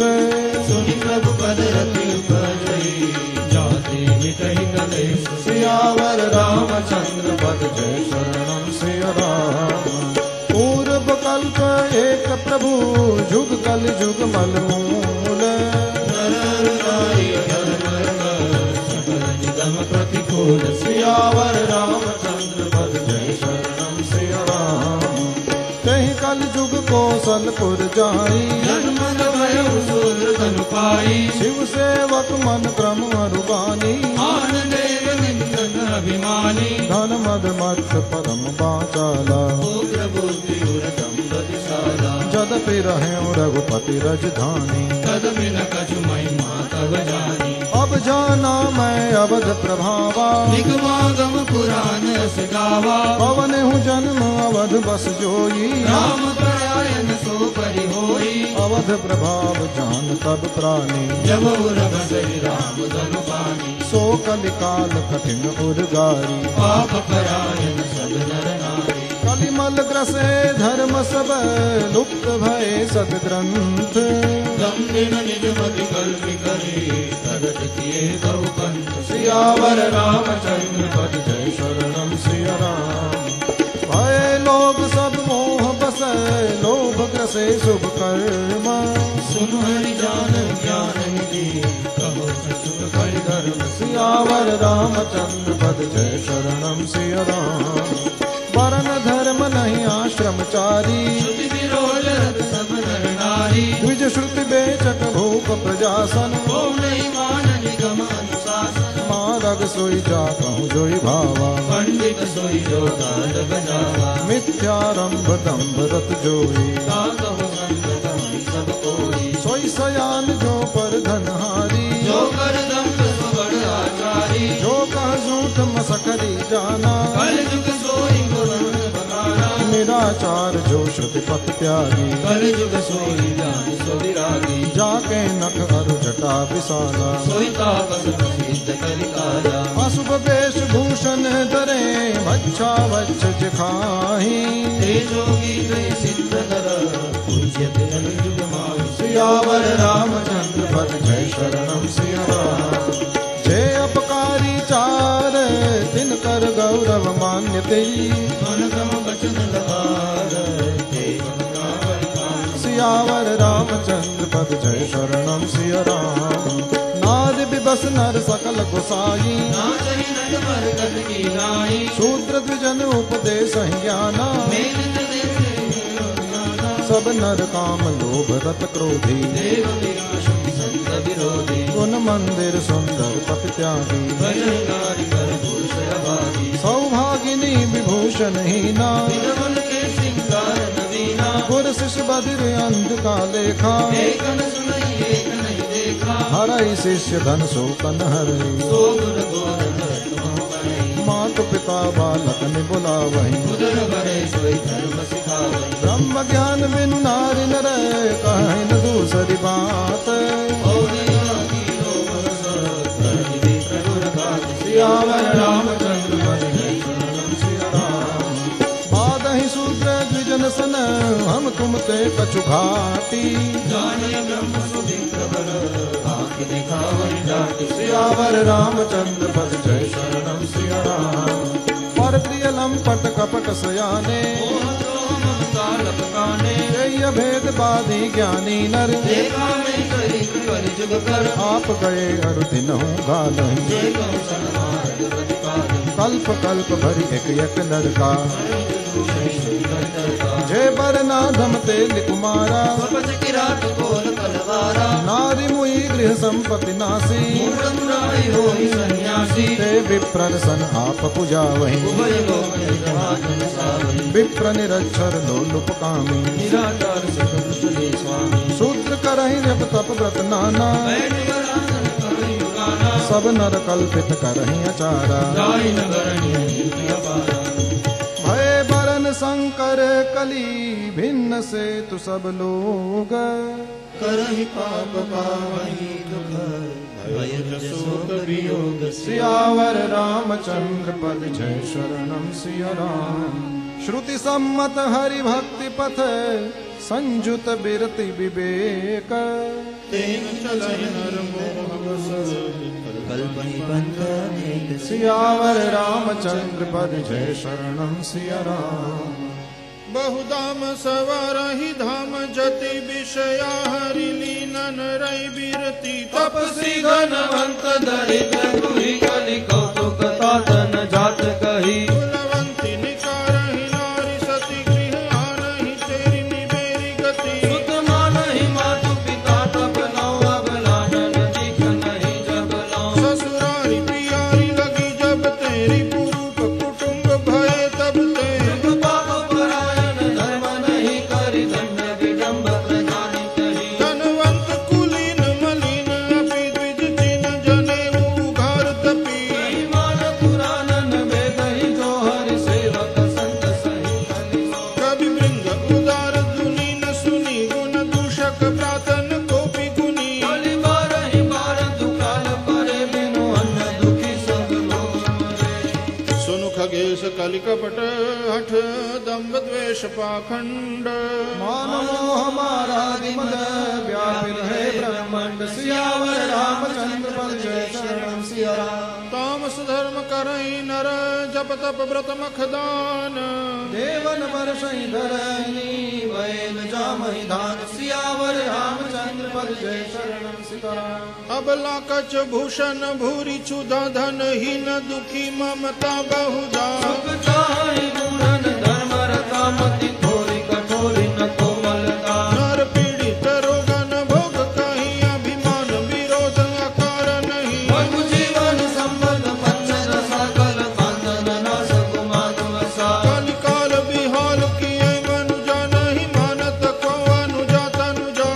सुनि प्रभु पद रति उपजई। जाते मिटहि कलेश। सियावर रामचंद्र पद जय शरणम सिया राम। पूर्व कल्प एक प्रभु जुग कल जुग मल मूल। नर नारी धर्म सकल निगम प्रतिकूल। सियावर रामचंद्र पद जय शरणम सिया राम। तेहि कल जुग कौशलपुर जाई। जन्म भयउ सूर धनु पाई। शिव सेवक मन क्रम अरुबानी। आन देव निंदन अभिमानी। धन मद मत परम बाचाला। उग्र बुद्धि उर दंभशाला। जदपि रहे रघुपति रजधानी। तदपि न कछु महिमा तब जानी। अब जाना मैं अवध प्रभावा। निगमागम पुराण अस गावा। पवन हूँ जन्म अवध बस जोई। राम परायण सो परि होई। अवध प्रभाव जान तब प्राणी। जब उर बसई राम धनु पानी। सो कलिकाल कठिन उर्गारी। पाप परायण सब नर नारी। कलिमल ग्रसे धर्म सब लुप्त भय सदग्रंथ। गंभीर निज मति कल्पि करे। प्रगट किए बहु पंथ। सियावर रामचंद्र पद जय शरणम सिया राम। भय लोभ सब मोह बस लोभ ग्रसे शुभ कर्म। सुन हरि जान ज्ञान निधि। कहो सुख फल धर्म। सियावर रामचंद्र पद जय शरणम सिया राम। वरण धर्म नहीं आश्रमचारी। श्रुति विरोध रत सब नर नारी। द्विज श्रुति बेचक भूप प्रजासन। को नहीं मान निगम अनुशासन। मारग सोई जा कहूँ जोई भावा। पंडित सोई जो गाल बजावा। मिथ्यारंभ दम्भ रत जोई। का कहो संत कहि सब कोई। सोई सयान जो पर धनहारी। जो कर दंभ सो बड़ आचारी। जो कह झूठ मसकरी जाना। कल जुग सोई गुण बखाना। निराचार जो श्रुति पथ त्यागी। कल जुग सोई जान सो विरागी। जाके नख अरु जटा विशाला। सोई तापस प्रसिद्ध कलिकाला। अशुभ वेश भूषण धरे भच्छा वच्छ जिखाही। ते जोगी ते सिद्ध नर। पूज्यते जन जुग माहि। सियावर रामचंद्र पद जय शरणम सिया राम। जय अपकारी चार दिन कर गौरव मान्य तेई। मन क्रम वचन लबार। सियावर रामचंद्र पद जय शरणम सिया राम। नाद विबस नर सकल गोसाई। नाचहि नट पर गद की नाई। शूद्र द्विजन उपदेश ज्ञाना। मेल चले सब नर काम लोभ रत क्रोधी देव विनाशम संत विरोधी गुण मंदिर सुंदर पति त्यागी भजनकारी कर पुरुष अभागी सौभागिनी विभूषण हीना विधवन के श्रृंगार नवीना गुर शिष्य बधिर अंध का लेखा एक न सुनई एक नहीं देखा हरई शिष्य धन सो कन हरई सो गुर गोरख तुम बरई मात पिता बालक ने बुलावही उदर भरे सोई धर्म सिखावई ब्रह्म ज्ञान बिनु नारि नर कहीं न दूसरी बात और आदि लोग सब धर्म दे प्रभुर गात सियावर रामचंद्र मन जय शरणम सिया राम बादहि शूद्र द्विजन सन हम तुम ते कछु घाटी जाने ब्रह्म सुधि प्रबर आँख दिखावई डाट सियावर रामचंद्र पद जय शरणम सिया राम पर प्रिय लंपट कपट सयाने कालप काने जय भेद बाधी ज्ञानी नर देखा में करी कर जुग कर आप गए अरु दिनहु गालहि जय कौ सन्मार्ग प्रतिपाल कल्प कल्प भरि एक एक नर का जय बरना धमते कुमारा स्वपच किरात कोल कलवारा नारी मुई गृह संपत्ति नासी मूढ़ मुरारी होई सन्यासी ते विप्रन सन आप पुजावहि उभय लोक निर्वाचन सावई विप्र निरक्षर लोलुप कामी निराकार सतुषले स्वामी शूद्र करहि जप तप व्रत नाना बैठ वरासन कहि युगाना सब नर कल्पित करहि अचारा गाय नगरण्य नीति अपारा भय बरन शंकर कली भिन्न से तु सब लोग करहि पाप पावहि दुख भय शोक वियोग सियावर रामचंद्र पद जय शरणम सिया राम श्रुति सम्मत हरि भक्ति पथ संजुत बिरति विवेक तेन चलय नर मोह बस कल्पहि बंध अनेक सियावर रामचंद्र पद जय शरणम सिया राम बहुधाम सवारहि धाम जति विषया हरि लीनन रई बिरति तपसी धनवंत दरिद्र दुहि कलि कौतुक तातन जात कही कुलवंती निकारहि नारी सती गृह आनहि तेरी निबेरी गति सुत मानहि मातु पिता तब नौ अबलानन दिख नहीं जब लौ ससुरारी पियारी लगी जब तेरी पुरूप कुटुंब भय तब ते पाप परायण धर्म नहीं करि दंड विडंब प्रजानि कही धनवंत कुलीन मलिन अपि द्विज चिन जनेऊ उघार तपी मान पुराणन वेदहि जो हरि सेवक संत सहित कलिसो कवि वृंद उदार धुनि न सुनी गुण दूषक प्रातन कोपि गुनी कलि बारहि बार दुकाल परे बिनु अन्न दुखी सब लोग मरे सुनु खगेश कलि कपट हठ दंभ द्वेष पाखंड मान मोह हमारा दिमद व्यापित है ब्रह्मांड सियावर रामचंद्र पद जय शरणम सिया राम तामस धर्म करई नर जप तप व्रत मखदान देवन वर्षहि धरणी वैल जामहि धान सियावर रामचंद्र पद जय शरणम सिया राम अबला कच भूषण भूरि क्षुधा धन हीन दुखी ममता बहुधा सुख चाहि गुणन धर्म रता मति थोरी कठोरी न कोमलता नर पीड़ित रोगन भोग कहीं अभिमान विरोध आकार नहीं मनु जीवन संबंध पंचद सकल बंधन नाश गुमान वसा कलिकाल बिहाल किए मनुजा नहीं मानत को अनुजा तनुजा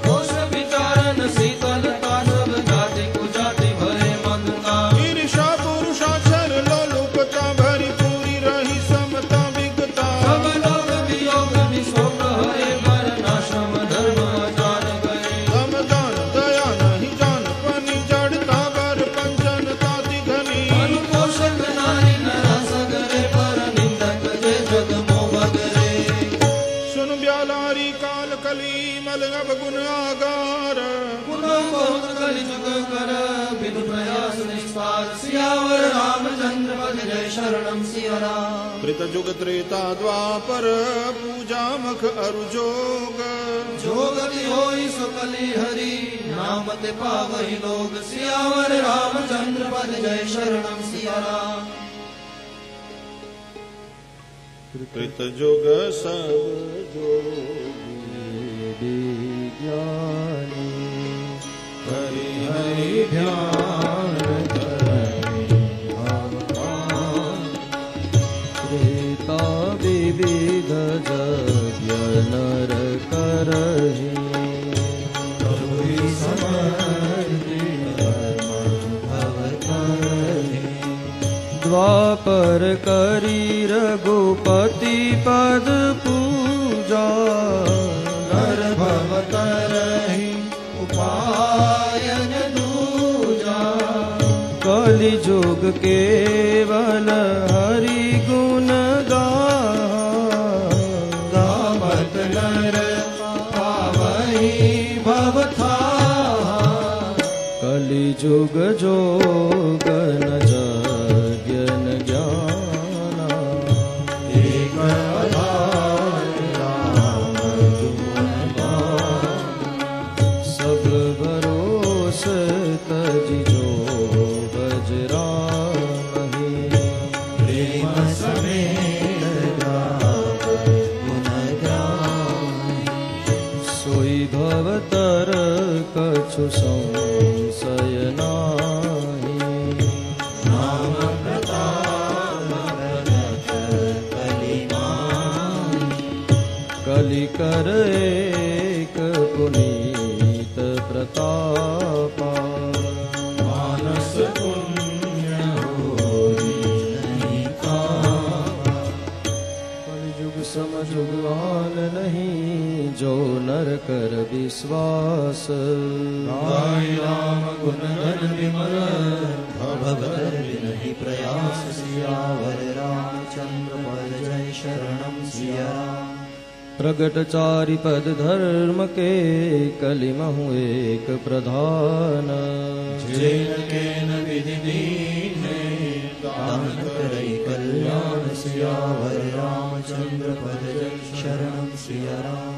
दोष विचारन शीतलता सब जाति कुजाति भय मंदता ईर्षा पुरुषाचर लोलुपता भरी पूरी रही समता विगता सब लोग वियोग विशोक हरे वर्णाश्रम धर्म आचार गए दम दान दया नहीं जान पनी जड़ता बर पंचन ताति घनी अनुपोषक नारी नरा सगरे पर निंदक जे जग मोहगरे सुन ब्यालारी काल कली मल अब गुण आगार पुनः बहुत कलि जुग कर विधि प्रयास निस्तार सियावर रामचंद्र पद जय शरणम सिया राम कृत जुग त्रेता द्वापर पूजा मख अरु जोग जो गति होई सो कलि हरि नाम ते पावहि लोग सियावर रामचंद्र पद जय शरणम सिया राम कृत जुग सब जोगी विज्ञानी हरि हरि ध्यान त्रेता विविध यज्ञ नर करहि द्वापर करी रघुपति पद पूजा नर भव करहि उपायन दूजा कलि जुग केवल हरि गुण गावत नर पावहि भव थाहा कलि जुग जोगन जज्ञन ज्ञाना एक आधार राम जुगुन सब भरोस तजि जो बजरामहि प्रेम समेत गावत गुण गावहि सोई भवतर कछु संशय नाहि नाम प्रताप रघुनाथ कलिमाहि कलि कर एक पुनीत प्रतापा मानस पुण्य होई नहीं कावा कलिजुग समजुगान नहीं जो नर कर विश्वास गाय राम गुण धन विमल भवतर विनहि प्रयास सियावर रामचंद्र पद जय शरणम सिया राम। प्रगट चारि पद धर्म के कलिमहु एक प्रधान जेन केन विधि दीने दान करई कल्याण सियावर रामचंद्र पद जय शरणम सिया राम।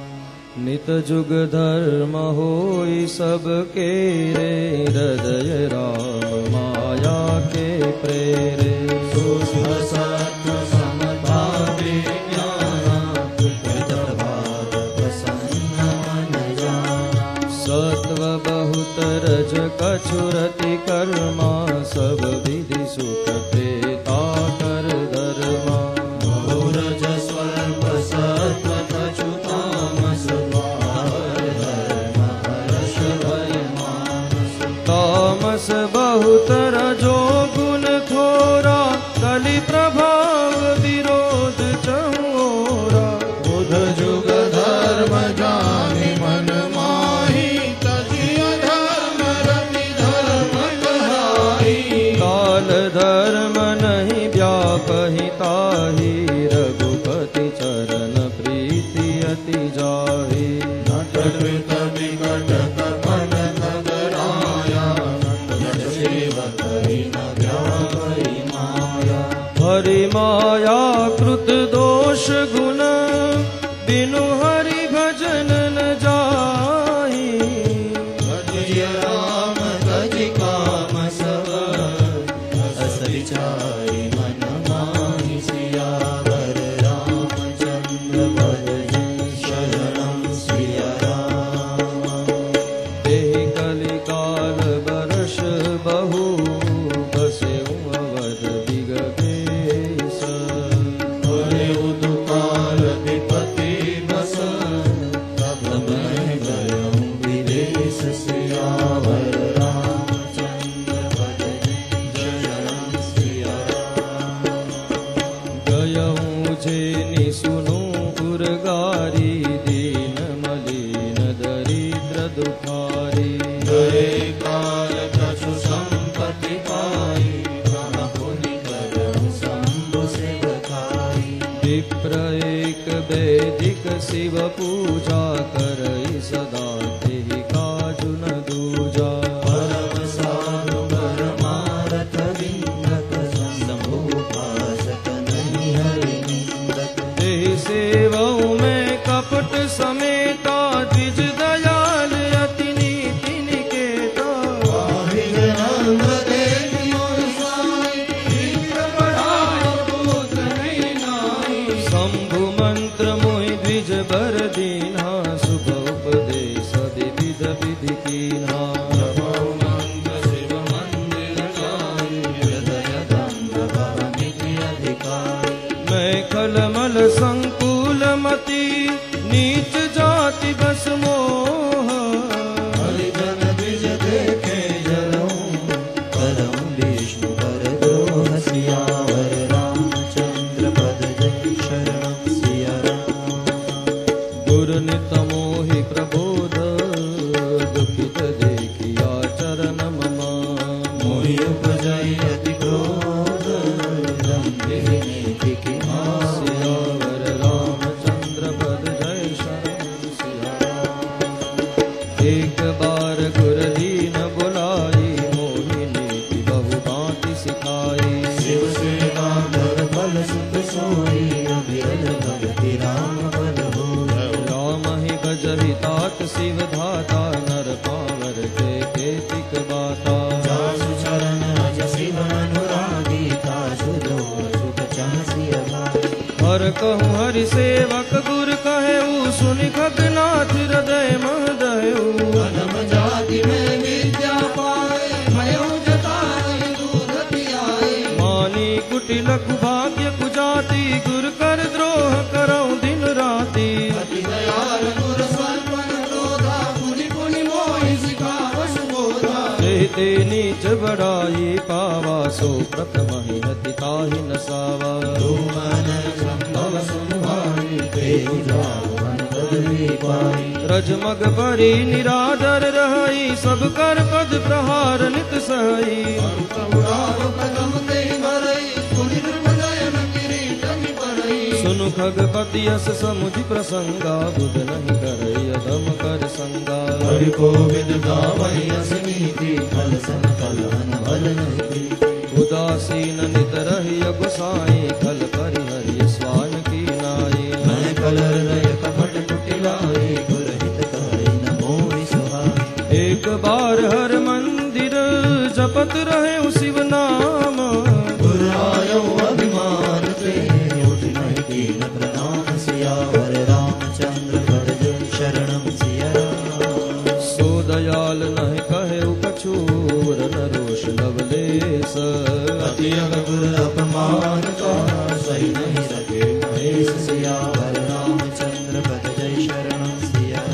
नित जुग धर्म होई सब के रे हृदय राम माया के प्रेरे शुद्ध सत्य समता विज्ञाना कृतभाव प्रसन्न मन जाना सत्व बहुत रज कछुरति कर्मा सब विधि सुख त्रेता कर धर्मा बहुरज स्वल्प सत्व कछु तामस द्वापर धर्म हर्ष भय मानस तामस बहुत रजो गुण थोरा कलि प्रभाव विरोध चौरा बुध जुग धर्म जानि मन माहि तजि अधर्म रति धर्म कहाई काल धर्म नहीं व्यापहि ताहि रघुपति चरण प्रीति अति जाहि नट कृत विकट कपट खगराया नट सेवक न व्यापहि माया हरि माया कृत दोष गुण बिनु हरि भजन न जाहि भजिय राम तजि काम सब अस विचारि मन माहि सियावर रामचंद्र पद जय शरणम सिया राम। तेहि कलि काल बरस बहु बसेउ अवध दिगदेश हरे उदुकाल विपति बस तब मैं गयऊँ विदेश सियावर रामचंद्र पद जय शरणम सिया राम। गयऊँ जेनि सुनु उर्गारी दीन मलिन दरिद्र दुखारी गए काल कछु संपत्ति पाई पुनि करऊँ शंभु सेवकाई विप्र एक वैदिक शिव पूजा करई सदा तेहि काजु न दूजा परम साधु परमारथ विन्दक शंभु भाषक नहीं हरि निंदक तेहि सेवऊ में कपट समेता द्विज दयाल अति नीति निकेता पाहि रंग देखियो साई विप्र पढ़ाओ पुत्र नहीं नाई शंभु मंत्र मोहि द्विज बर दीना शुभ उपदेश देखिया चरण मम मोहि उपजय अति क्रोध सियावर रामचंद्र पद जय शरण सिया। एक बार गुर दीन बुलाई मोहि नीति बहु भांति सिखाई शिव सेवा बर फल सुख सोई अविरल भगति राम पद होई राम ही भजहि तात शिव धाता नर पावर के केतिक बाता जासु चरण अज शिव अनुरागी तासु जो सुख चाहसी अभागी हर कहूँ हरि सेवक गुर कहे सुनि खगनाथ हृदय महदयु अनम जाति में विद्या पाए मयो जताए दूध पियाए मानी कुटि लघु भाग्य कुजाति गुर कर द्रोह करौ दिन राति अति दयाल गुर सर्पन क्रोधा पुनि पुनि मोहि सिखावस बोधा ते नीच बड़ाई पावा सो प्रथम ही अति ताहि न सावा मन संभव संभाई ते रजमग भरी निरादर रही सब कर पद प्रहार नित सही सुनु खगपति यस समुझ प्रसंगा बुध नहीं करई अधम कर संगा हरि गोविंद गावई अस नीति फल सन फल हन भल नहीं उदासीन नित रहि गोसाई खल करि हरि स्वान की नाई मैं कलर नय कपट कुटिलाई गुर हित कहि न मोहि सुहाई एक बार हर मंदिर जपत रहे शिव नाम गुर आयो अभिमान से उठ नहीं दीन प्रणाम सियावर रामचंद्र पद शरणम सिया सो दयाल नहीं कहे कछूर न रोष लवलेश अति गुर अपमान का सही नहीं सके महेश सियावर रामचंद्र पद जय शरणम सिया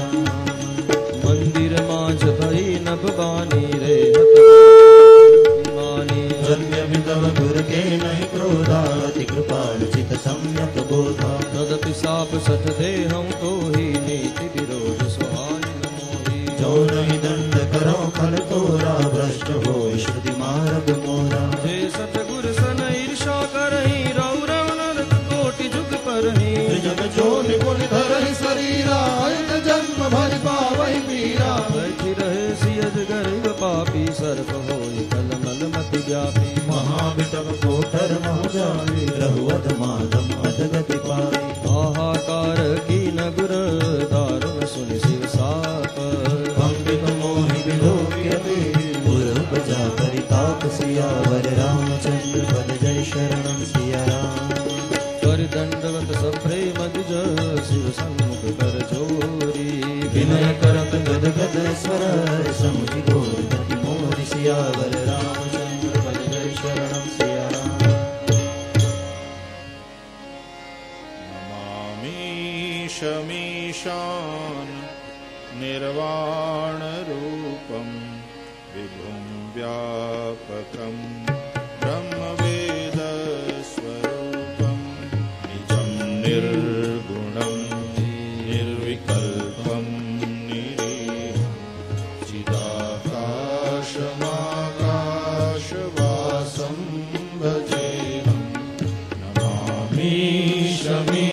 मंदिर मांझ भई नभ बानी रे मानी धन्य विदव गुर के नहीं क्रोधा अति कृपाल चित सम्यक बोधा तदपि साप सठ दे हम तो ही नीति विरोध सुहाय न मोही जो नहीं दंड करो फल तोरा भ्रष्ट हो श्रुति मार्ग मोरा जे सत गुर सन ईर्षा करही रौ नरक कोटि जुग परही जग जो निपुण धरहि शरीरा अत जन्म भर पावहि पीरा बैठि रहे सियज गर्भ पापी सर्प होई कल मल मति व्यापी महाविटप कोठर मोह जाई रहुअत माधम अधगति पाई हाहाकार की नगर दारुण सुनि शिव साप अंबिक मोहि विलोक्यते पुर उपजा परिताप सियावर रामचंद्र पद जय शरणम सिया राम कर दंडवत सब प्रेम द्विज शिव सन्मुख कर जोरी विनय करत गद गद स्वर समुझि घोर गति मोरि सियावर रामचंद्र पद जय शरणम सिया राम शमीशान निर्वाण रूपम विभुं व्यापकं ब्रह्मवेद स्वरूपं निजं निर्गुणं निर्विकल्पं निरीहं चिदाकाशमाकाशवासं भजेहं नमामि शमी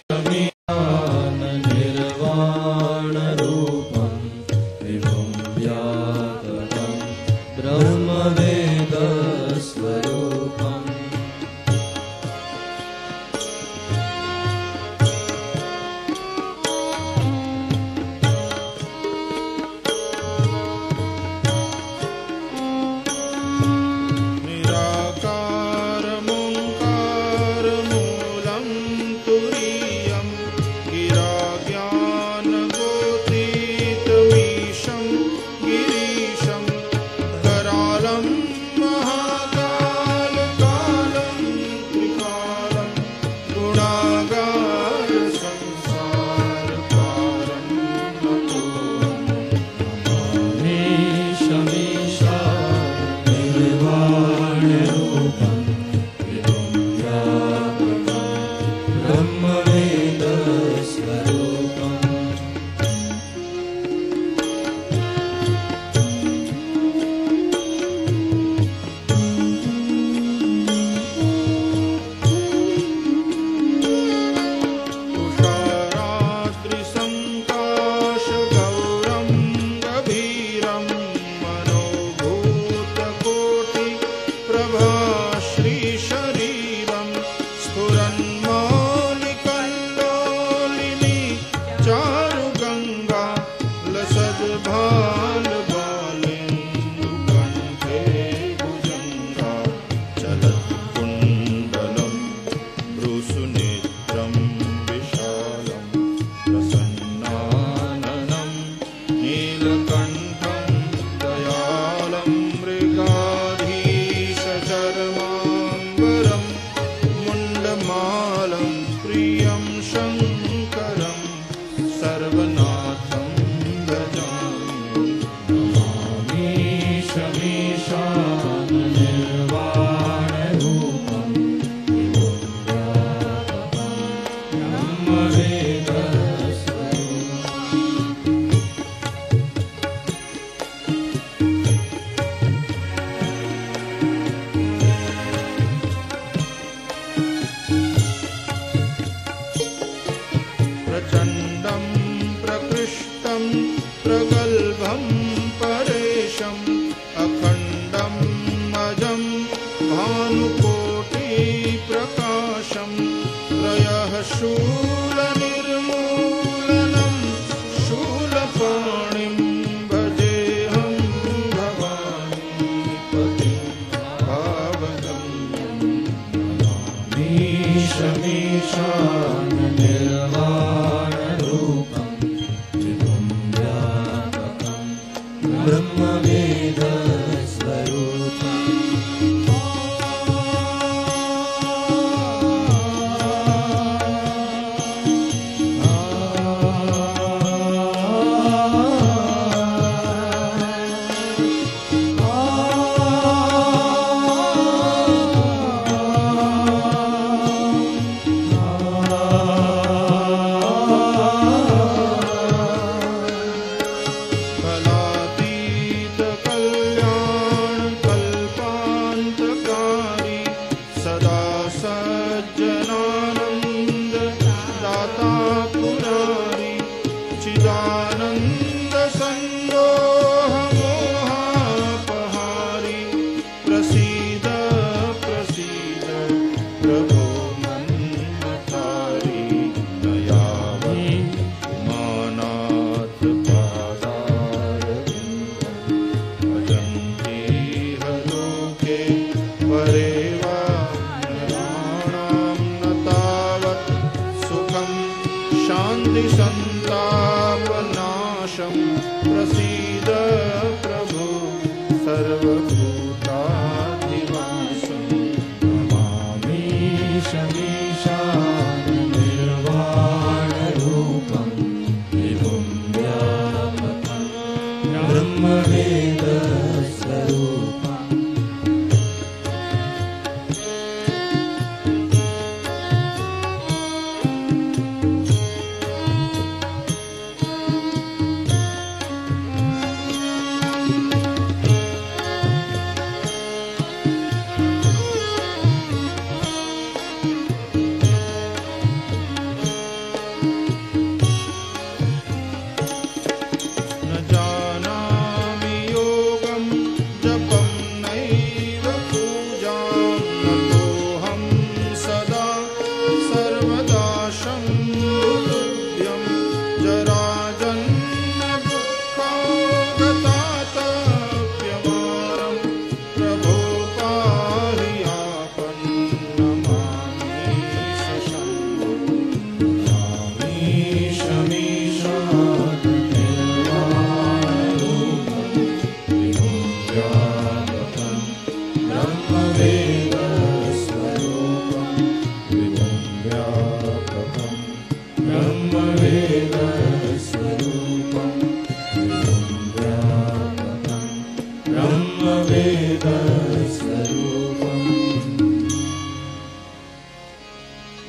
गिरीशं करालं वेद स्वरूपम्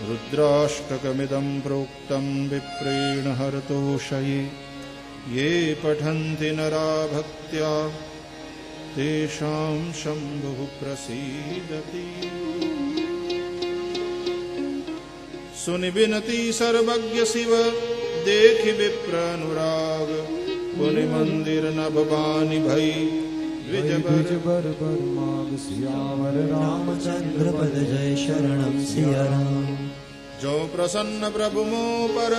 रुद्राष्टकमिदं प्रोक्तं विप्रेण हरतोषये ये पठन्ति नरा भक्त्या तेषां शम्भुः प्रसीदति। सुनि विनती सर्वज्ञ शिव देखि विप्र अनुराग पुनि मंदिर नभ बानि भई द्विज बर माग सियावर रामचंद्र पद जय शरणं सिया राम। जो प्रसन्न प्रभु मोह पर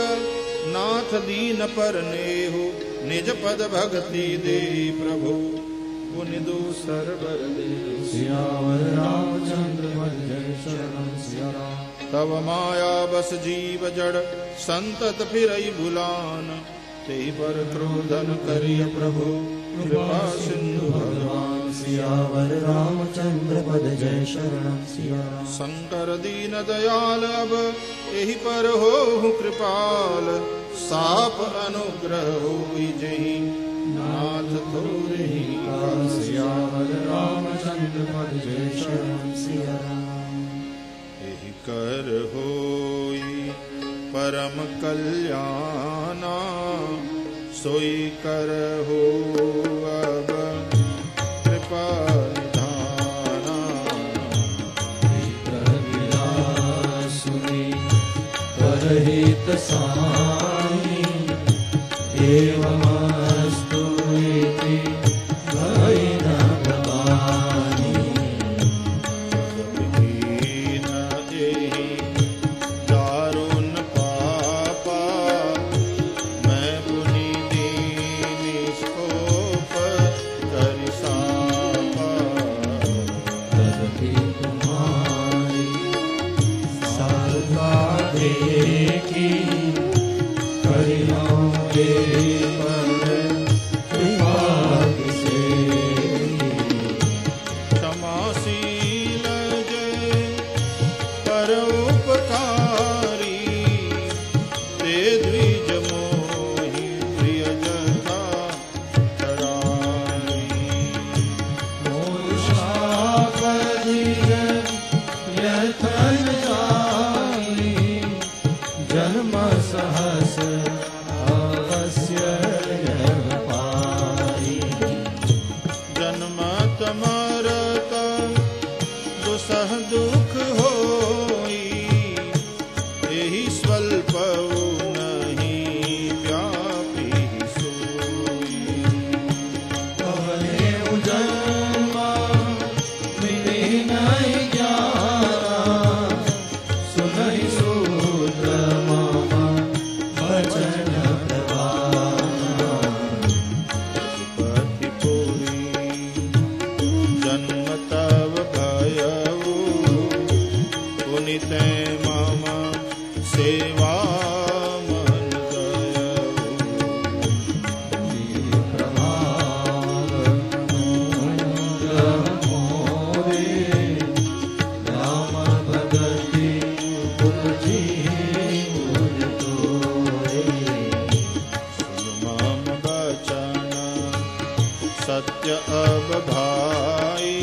नाथ दीन पर नेहु निज पद भक्ति दे प्रभु पुनि दूसर बर दे सियावर रामचंद्र पद जय शरणं सिया राम। तव माया बस जीव जड़ संतत फिरई भुलान ते पर क्रोधन करिय प्रभु कृपा सिंधु भगवान सियावर रामचंद्र पद जय शरणं सिया राम। शंकर दीन दयाल अब एहि पर हो कृपाल साप अनुग्रह होई जहि नाथ थोरहि काल सियावर रामचंद्र पद जय शरणं सिया राम। एहि कर होई परम कल्याणा सोई कर हो अब कृपा निधाना। सुनी परहित साई एवमस्तु इति भय न भवानी। की सत्य अब भाई,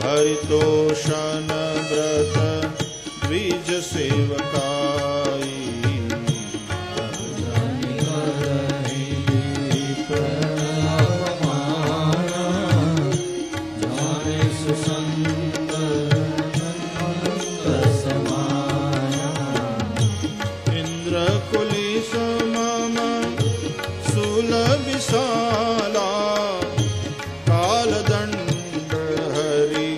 हरितोषण व्रत द्विज सेवकाई। विशाला कालदंड हरि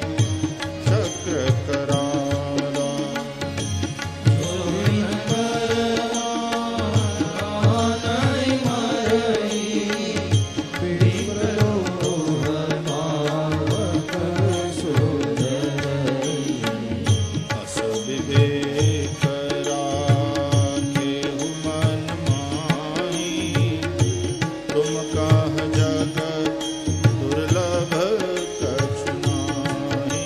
चक्र कराला। अस विवेक राखे मन माही, तुम काह जगत दुर्लभ कछु नाहि।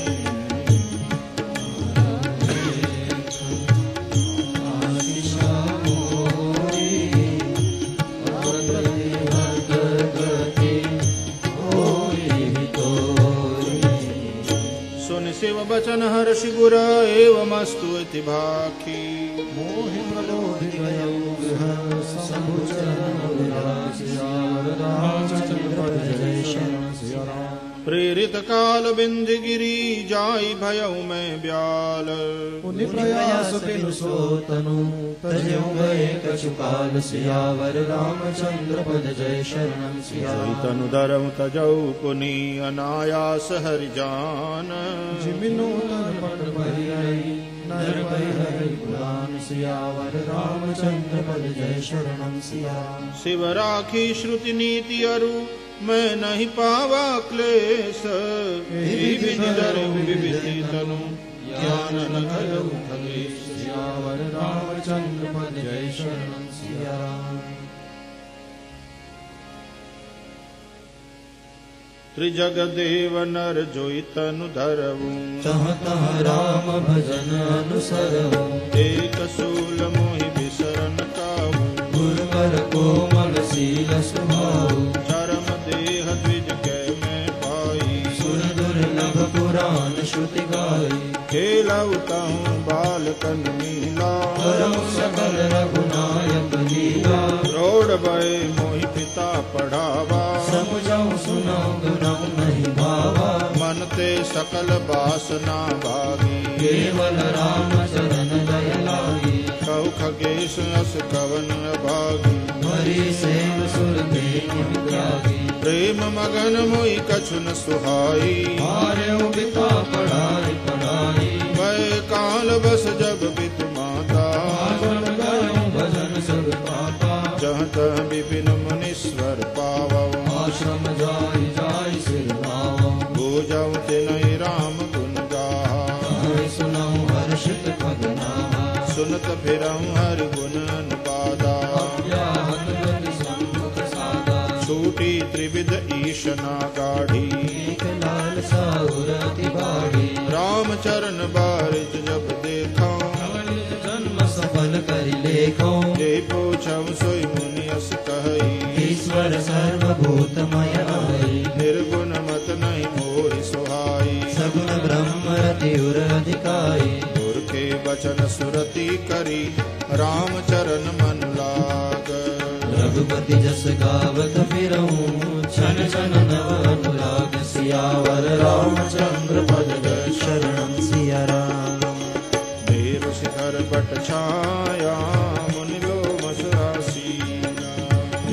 सुन शिव बचन हर्षि गुर एवमस्तु इति भाखी। मोहि प्रलोभित गयौ गृह शंभु चरण विलास। सियावर रामचंद्र पद जय शरण सिया राम। प्रेरित काल बिंद गिरी जाई भयउ में ब्याल। पुनि प्रयास बिनु सो तनु तजौ गए कछु काल। सियावर रामचंद्र पद जय शरण सिया राम। तनु धरम तजौ पुनि अनायास हरि जान। जिमिनो तन पट भरी नर भय हरि पुराण। सियावर रामचंद्र पद जय शरण सिया राम। शिव राखी श्रुति नीति अरु मैं नहीं पावा क्लेश। एहि विधि डरौ विविधि तनु ज्ञान न करौ खगेश। सियावर रामचंद्र पद जय शरण सिया राम। त्रिजग देव नर जोई तनु धरऊ। तह तह राम भजन अनुसरऊ। एक सूल मोहि बिसरन काऊ। गुरुवर कोमल शील स्वभाव। चरम देह द्विज कै मैं पाई। सुर दुर्लभ पुराण श्रुति गाई। खेलऊ तहु बालकन मीला। करम सकल रघुनायक लीला। रोड बय मोहि पिता पढ़ावा। समझऊ सुनऊ गुनऊ नहीं भावा। मन ते सकल वासना भागी। केवल राम चरण दय लागी। कहु खगेश अस कवन अभागी। हरि सेव सुर देव त्यागी। प्रेम मगन मोहि कछु न सुहाई। हारेउ पिता पढ़ाई पढ़ाई। वै काल बस जब बित माता। भजन गयउ भजन सब पाता। जहाँ तह विपिन मुनीश्वर पावौ। आश्रम जाई जाई सिर नावउ। पूजऊ तिनहि राम गुण गाहा। हरि सुनऊ हर्षित पद नावा। सुनत फिरऊँ हरि गुण अनुपादा। अव्याहत गति सम्मुख सादा। छूटी त्रिविध ईशना गाढ़ी। एक लाल साहुर अति बाढ़ी। राम चरण बारिज जब देखा। जन्म सफल करि लेखौ। जे पूछऊ सोई मुनि अस कहई। ईश्वर सर्वभूतमय हरि। निर्गुण मत नहीं मोहि सुहाई। सगुण ब्रह्म रति उर अधिकाई। के बचन सुरति करी। राम चरण मन लाग। रघुपति जस गावत फिरऊँ। छन छन नव अनुराग। सियावर रामचंद्र पद जय शरण सिया राम। देव शिखर बट छाया। मुनि लोम सुरासीना।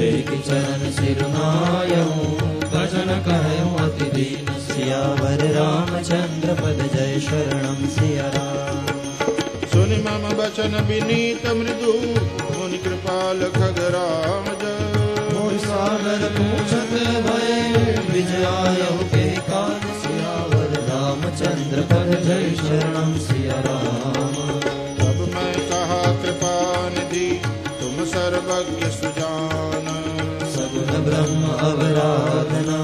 एक चरण सिरुनायऊँ। भजन कहऊँ अति दीन। सियावर रामचंद्र पद जय शरण सिया राम। सुनि मम बचन विनीत मृदु। मुनि कृपाल खगराम जय। मोहि सागर पूछत भय। विजयायऊ के काज। सियावर रामचंद्र पद जय शरण सिया राम। तब मैं कहा कृपा निधि तुम सर्वज्ञ सुजान। सगुण ब्रह्म अवराधना।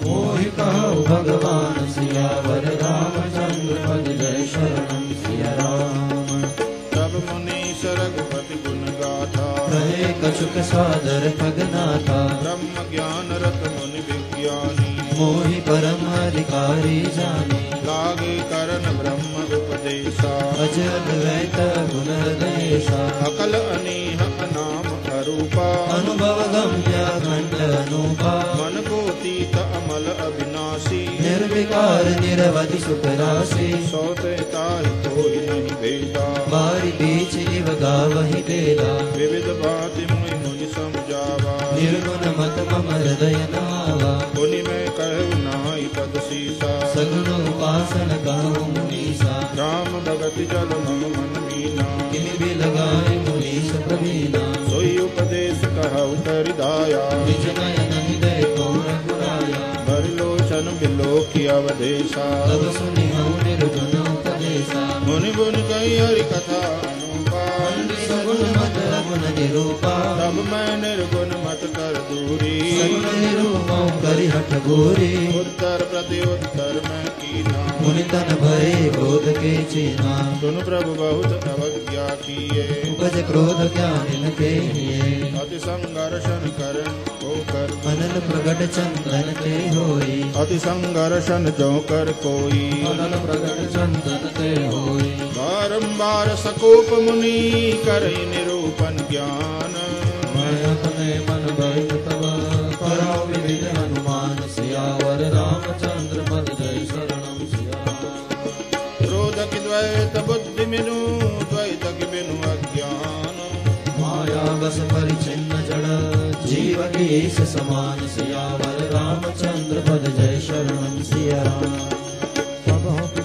मोहि कहु भगवान। सियावर रामचंद्र पद जय शरण सिया राम। तब मुनीश रघुपति गुण गाथा। कहे कछुक सादर खगनाथा। ब्रह्म ज्ञान रत मुनि विज्ञान। मोहि परम अधिकारी जाने। लागे करन ब्रह्म उपदेशा अजर द्वैत गुण हृदयेशा। अकल अनीह अनाम अरूपा अनुभव गम्य घंट अनूपा। मन को तीत अमल अविनाशी निर्विकार निरवधि सुख राशि। सौते ताहि कोई नहीं भेदा बारी बीच इव गावहि बेला। विविध भांति मुनि मुनि समझावा निर्गुण मत मम हृदय नावा। मुनि में कहु नाहि पद सीसा सगुण उपासन कहु मुनीसा। राम भगति जल मम मन मीना किमि भी लगाए मुनीश प्रवीणा। सोई उपदेश कहु करिदाया निज नयन हृदय गौर पुराया। बरलोचन बिलोकी अवदेशा तब सुनि हूँ निर्गुण उपदेशा। मुनि मुनि कही हरि कथा अनुपा सगुण मत गुण निरूपा। तब मैं निर्गुण मत कर दूरी सगुण निरूपा करि हठ गोरी। उत्तर प्रति उत्तर मैं कीना मुनि तन भय बोध के चीना। सुन प्रभु बहुत अवज्ञा किए उपज क्रोध ज्ञान के लिए। अति संघर्षण कर होकर अनल प्रगट चंदन ते होई। अति संघर्षण जो कर कोई अनल प्रगट चंदन ते होई। बारंबार सकोप मुनि करई निरूपण ज्ञान मैं अपने मन बैठ तब कराओ विविध हनुमान। सियावर रामचंद्र पद जय शरणम सिया। क्रोध की द्वैत बुद्धि मिनु द्वैत की बिनु अज्ञान माया बस परिचिन्न जड़ जीव केश समान। सियावर रामचंद्र पद जय शरणम सिया।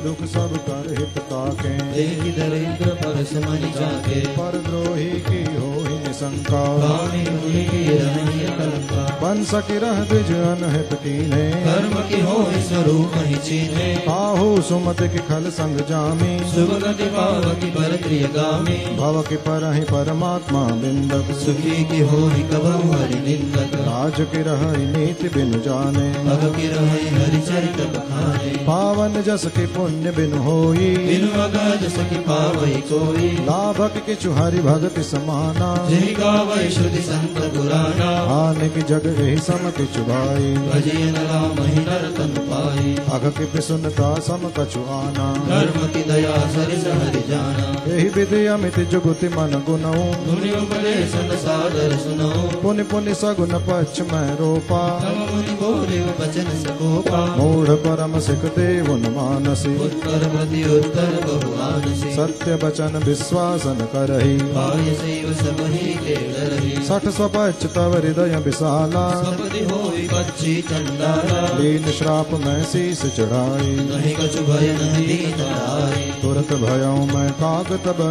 दुख सब कर हित ताके देखि दरिद्र परस मनि जाके। पर द्रोही की होहि निशंका कामी मुनि की रहि कलंका। बन सकी रह द्विज अनहित कीन्हे कर्म की होहि स्वरूप ही चीन्हे। काहू सुमत की खल संग जामी सुभगति पावकी पर प्रियगामी। भव की परहि परमात्मा बिंदक सुखी की होहि कबहु हरि निंदक। राज की रहहि नीति बिनु जाने भग की रहि हरि चरित बखाने। पावन जस की पुण्य बिनु होई बिनु अगज सखी पावई कोई। लाभक किछु हरि भगति समाना जहि गावै श्रुति संत पुराना। हानि की जग एहि सम किछु भाई भजियन राम ही नरतन पाई। अघ की पिसुनता सम कछु आना धर्म की दया सरिस हरि जाना। एहि विधि अमित जुगति मन गुनऊ मुनि उपदेशन सादर सुनो। पुनि पुनि सगुन पक्ष में रोपा तब मुनि बोले वचन सकोपा। मूढ़ परम सिख देवुन मानसी उत्तर प्रति उत्तर बहुआनसी। सत्य वचन विश्वासन करही पाय सैव सब ही के डरहि। सठ स्वपच तव हृदय विशाला सपदि होई बच्ची चंडाला। लीन श्राप में शीस चढ़ाई नहीं कछु भय नहीं दीन आई। तुरत भयऊ मैं काग तब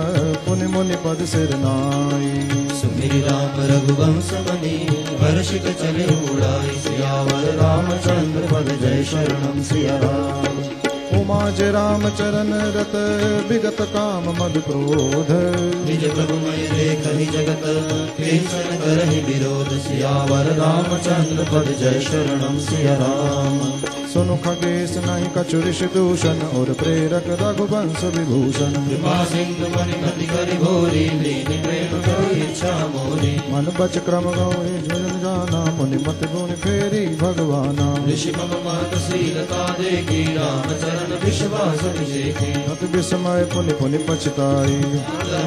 पुनि मुनि पद सिर नाई सुमिरि राम रघुवंश मनि हर्षित चले उड़ाई। सियावर रामचंद्र पद जय शरणम सिया राम। उमाज राम चरण रत विगत काम मद क्रोध निज प्रभु मय देखहि जगत केसन करहि विरोध। सियावर रामचंद्र पद जय शरणम सिया राम। सुनु खगेश नहीं कछु ऋषि दूषण और प्रेरक रघुवंश विभूषण। कृपा सिंधु मनि मति करि भोरी लीनि प्रेम करो इच्छा मोरी। मन बच क्रम गौरी जन जाना मुनि मत गुण फेरी भगवाना। ऋषि मम महत शीलता देखी राम चरण विश्वास विजेखी। अति विस्मय पुनि पुनि पछताई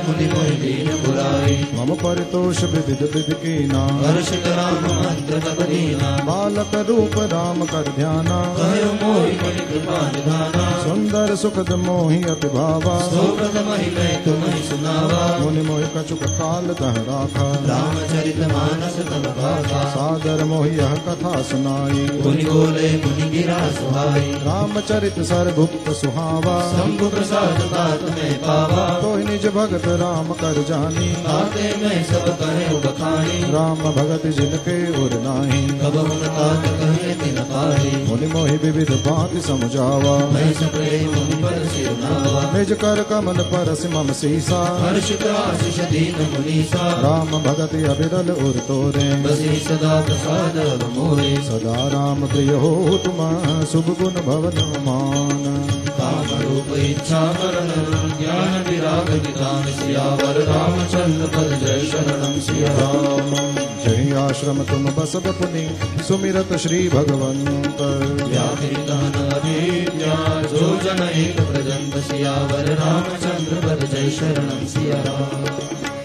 मुनि मोहि दीन पुराई। मम परितोष विविध विधि कीना हर्षित राम मंत्र तब दीना। बालक रूप राम कर ध्याना कहो मोहि मनि कृपा निधाना। सुंदर सुखद मोहि अति भावा सो प्रथम ही मैं तुम्हें सुनावा। मुनि मोहि कछुक काल तह राखा रामचरित मानस तब भाखा। सादर मोहि यह कथा सुनाई मुनि बोले मुनि गिरा सुहाई। रामचरित सरभुक्त सुहावा शंभु प्रसाद तात में पावा। तो निज भगत राम कर जानी ताते में सब कहे बखानी। राम भगत जिनके उर नाही कब हम तात कहे तिन पाही। मुनि मोहि विविध भांति समझावा मैं सपरे मुनि पर सिरनावा। निज कर कमल परस मम सीसा हर्षित आशीष दीन मुनीसा। राम भगति अविरल उर तोरे बसी सदा प्रसाद अब मोरे। सदा राम प्रिय हो तुम शुभ गुण भवन मान काम रूप इच्छा मरण ज्ञान विराग निदान। सियावर रामचंद्र पद जय शरणम सिया राम। जय आश्रम तुम बसब पुनि सुमिरत श्री भगवंत जन एक प्रजंत सियावर रामचंद्र पद जय शरणम सिया राम।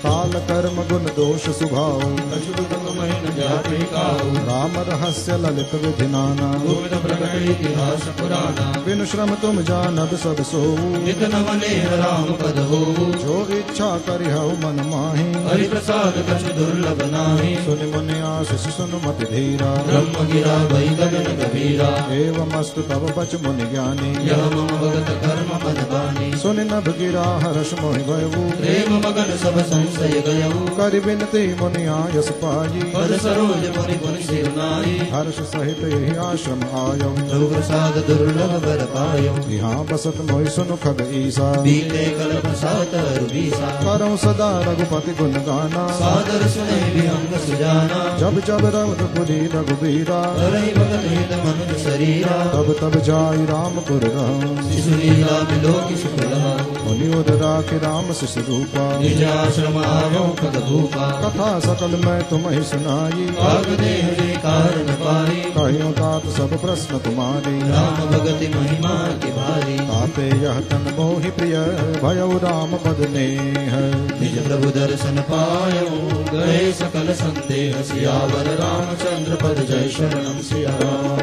काल कर्म गुण दोष सुभाव कछु दुख महीन जाति काहू राम रहस्य ललित विधि नाना गोविंद प्रगट इतिहास पुराना बिनु श्रम तुम जानब सब सोऊ नित नवने राम पद होऊ जो इच्छा करिहु मन माहि हरि प्रसाद कछु दुर्लभ नाही सुनि मुनि आशीष सुनु मति धीरा ब्रह्म गिरा भई गगन गभीरा एवं अस्तु तब बच मुनि ज्ञानी यह मम भगत कर्म पद बानी सुनि नभ गिरा हर्ष मोहि भयऊ प्रेम मगन सब संशय गयऊ करि बिनती मुनि आयस पाई पद सरोज मुनि मुनि सिरनाई हर्ष सहित यही आश्रम आयौ प्रभु प्रसाद दुर्लभ बर पायो यहाँ बसत मोहि सुनु खग ईसा बीते कल्प सातर बीसा करऊं सदा रघुपति गुण गाना सादर सुने विहंग सुजाना जब जब रघुपुरी रघुबीरा करई भगत हित मनुज शरीरा तब तब जाई रामपुर रहूं शिशु लीला मिलो कि सुख लहा मुनि उदरा के राम शिशु रूपा निज आश्रम आयो पद भूपा कथा सकल मैं तुम्हें सुनाई भाग देह जे कारण पारी कहियो तात सब प्रश्न तुम्हारी राम भगति महिमा के भारी ताते यह तन मोहि प्रिय भयउ राम पद नेह निज प्रभु दर्शन पायो गए सकल संदेह सियावर रामचंद्र पद जय शरणम सिया राम।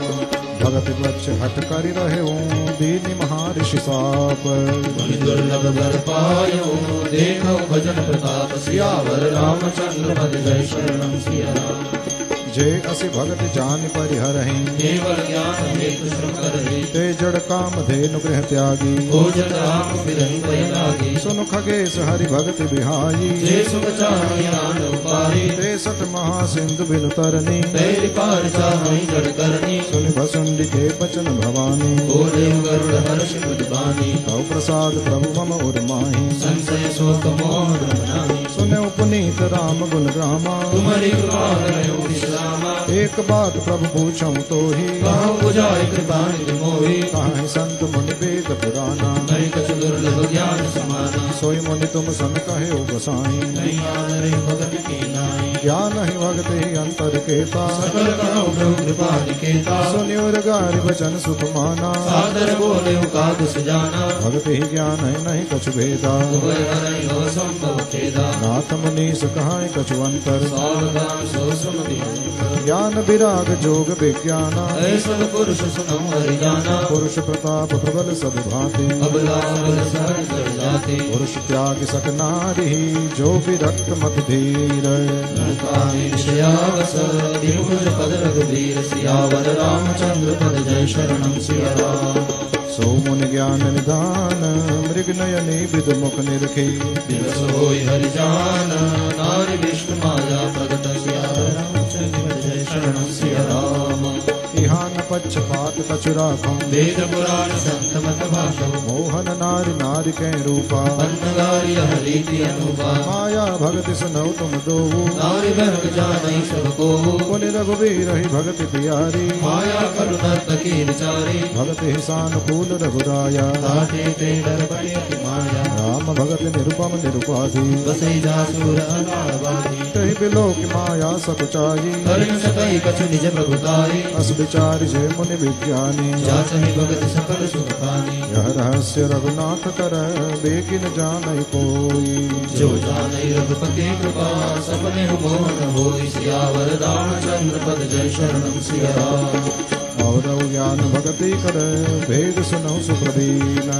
भगत वृक्ष हट करि रहे दीनि महर्षि साप मुनि दुर्लभ बर पायो देखो भजन प्रताप सियावर रामचंद्र पद जय शरणम सिया राम। जे असि भगत जान परिहरहि केवल ज्ञान हेतु श्रम करहि ते जड़ काम धेनु गृह त्यागी भोजन राम बिरहि भय लागी सुनु खगेश हरि भगति बिहाई जे सुख चाहि आन उपारी ते सत महासिंधु बिनु तरनी तैरि पार चाहि जड़ करनी सुनि भसुंडी के बचन भवानी बोले गरुड़ हर्ष बुद्धबानी तव प्रसाद प्रभु मम उर्माहि संशय शोक मोह नहीं सुने पुनीत राम गुण ग्रामा तुम्हारी कृपा करो विश्रामा एक बात प्रभु पूछऊं तो ही कहो बुझाए कृपा निधि मोहि कहाँ संत मुनि वेद पुराना नहीं कछु दुर्लभ ज्ञान समाना सोई मुनि तुम सन कहे गोसाई नहीं आदरे भगत की नाई ज्ञान ही भगत ही अंतर केता सकल कहो प्रभु कृपा निकेता सुनियोर गारि वचन सुख माना सादर बोले काद सुजाना भगत ही ज्ञान है नहीं कछु भेदा उभय हरै हो संभव खेदा नाथ मुनीस कहाँ कछु अंतर सावधान सो सुन ज्ञान विराग जोग विज्ञाना ऐसा पुरुष सुनो हरि जाना पुरुष प्रताप प्रबल सब भांति अबला बल सहज कर जाते पुरुष त्याग सक नारी जो विरक्त मत धीर विषयावस तिरुभुज पद रघुवीर सियावर रामचंद्र पद जय शरणम सिया राम। सो मुनि ज्ञान निधान मृग नयनी विद मुख निरखी दिवस होय हरि जान नारी विष्णु माया प्रगट सियावर रामचंद्र पद जय शरणम सिया राम। इहा न पक्षपात कछु राखो वेद पुराण संत मत भाषो मोहन नारी नारी के रूपा अन्नगारी हरीति अनुपा माया भगति सुनौ तुम दोऊ नारी भरत जानई सब को पुनि रघुवीर ही भगति प्यारी माया करुणत की विचारी भगति ही सानुकूल रघुराया ताटे ते डर बड़े अति माया राम भगत निरुपम निरुपाधि बसई जासुर अनावादी तहि बिलोक माया सकुचाई करुण सकई कछु निज प्रभुताई अस विचारि जे मुनि विज्ञानी जाचहि भगत सकल सुख पानी यह रहस्य रघुनाथ कर बेकिन जानई कोई जो जानई रघुपति कृपा सपने मोहन होई सियावर रामचंद्र पद जय शरणम सिया राम। और ज्ञान भगति कर भेद सुनो सुप्रवीण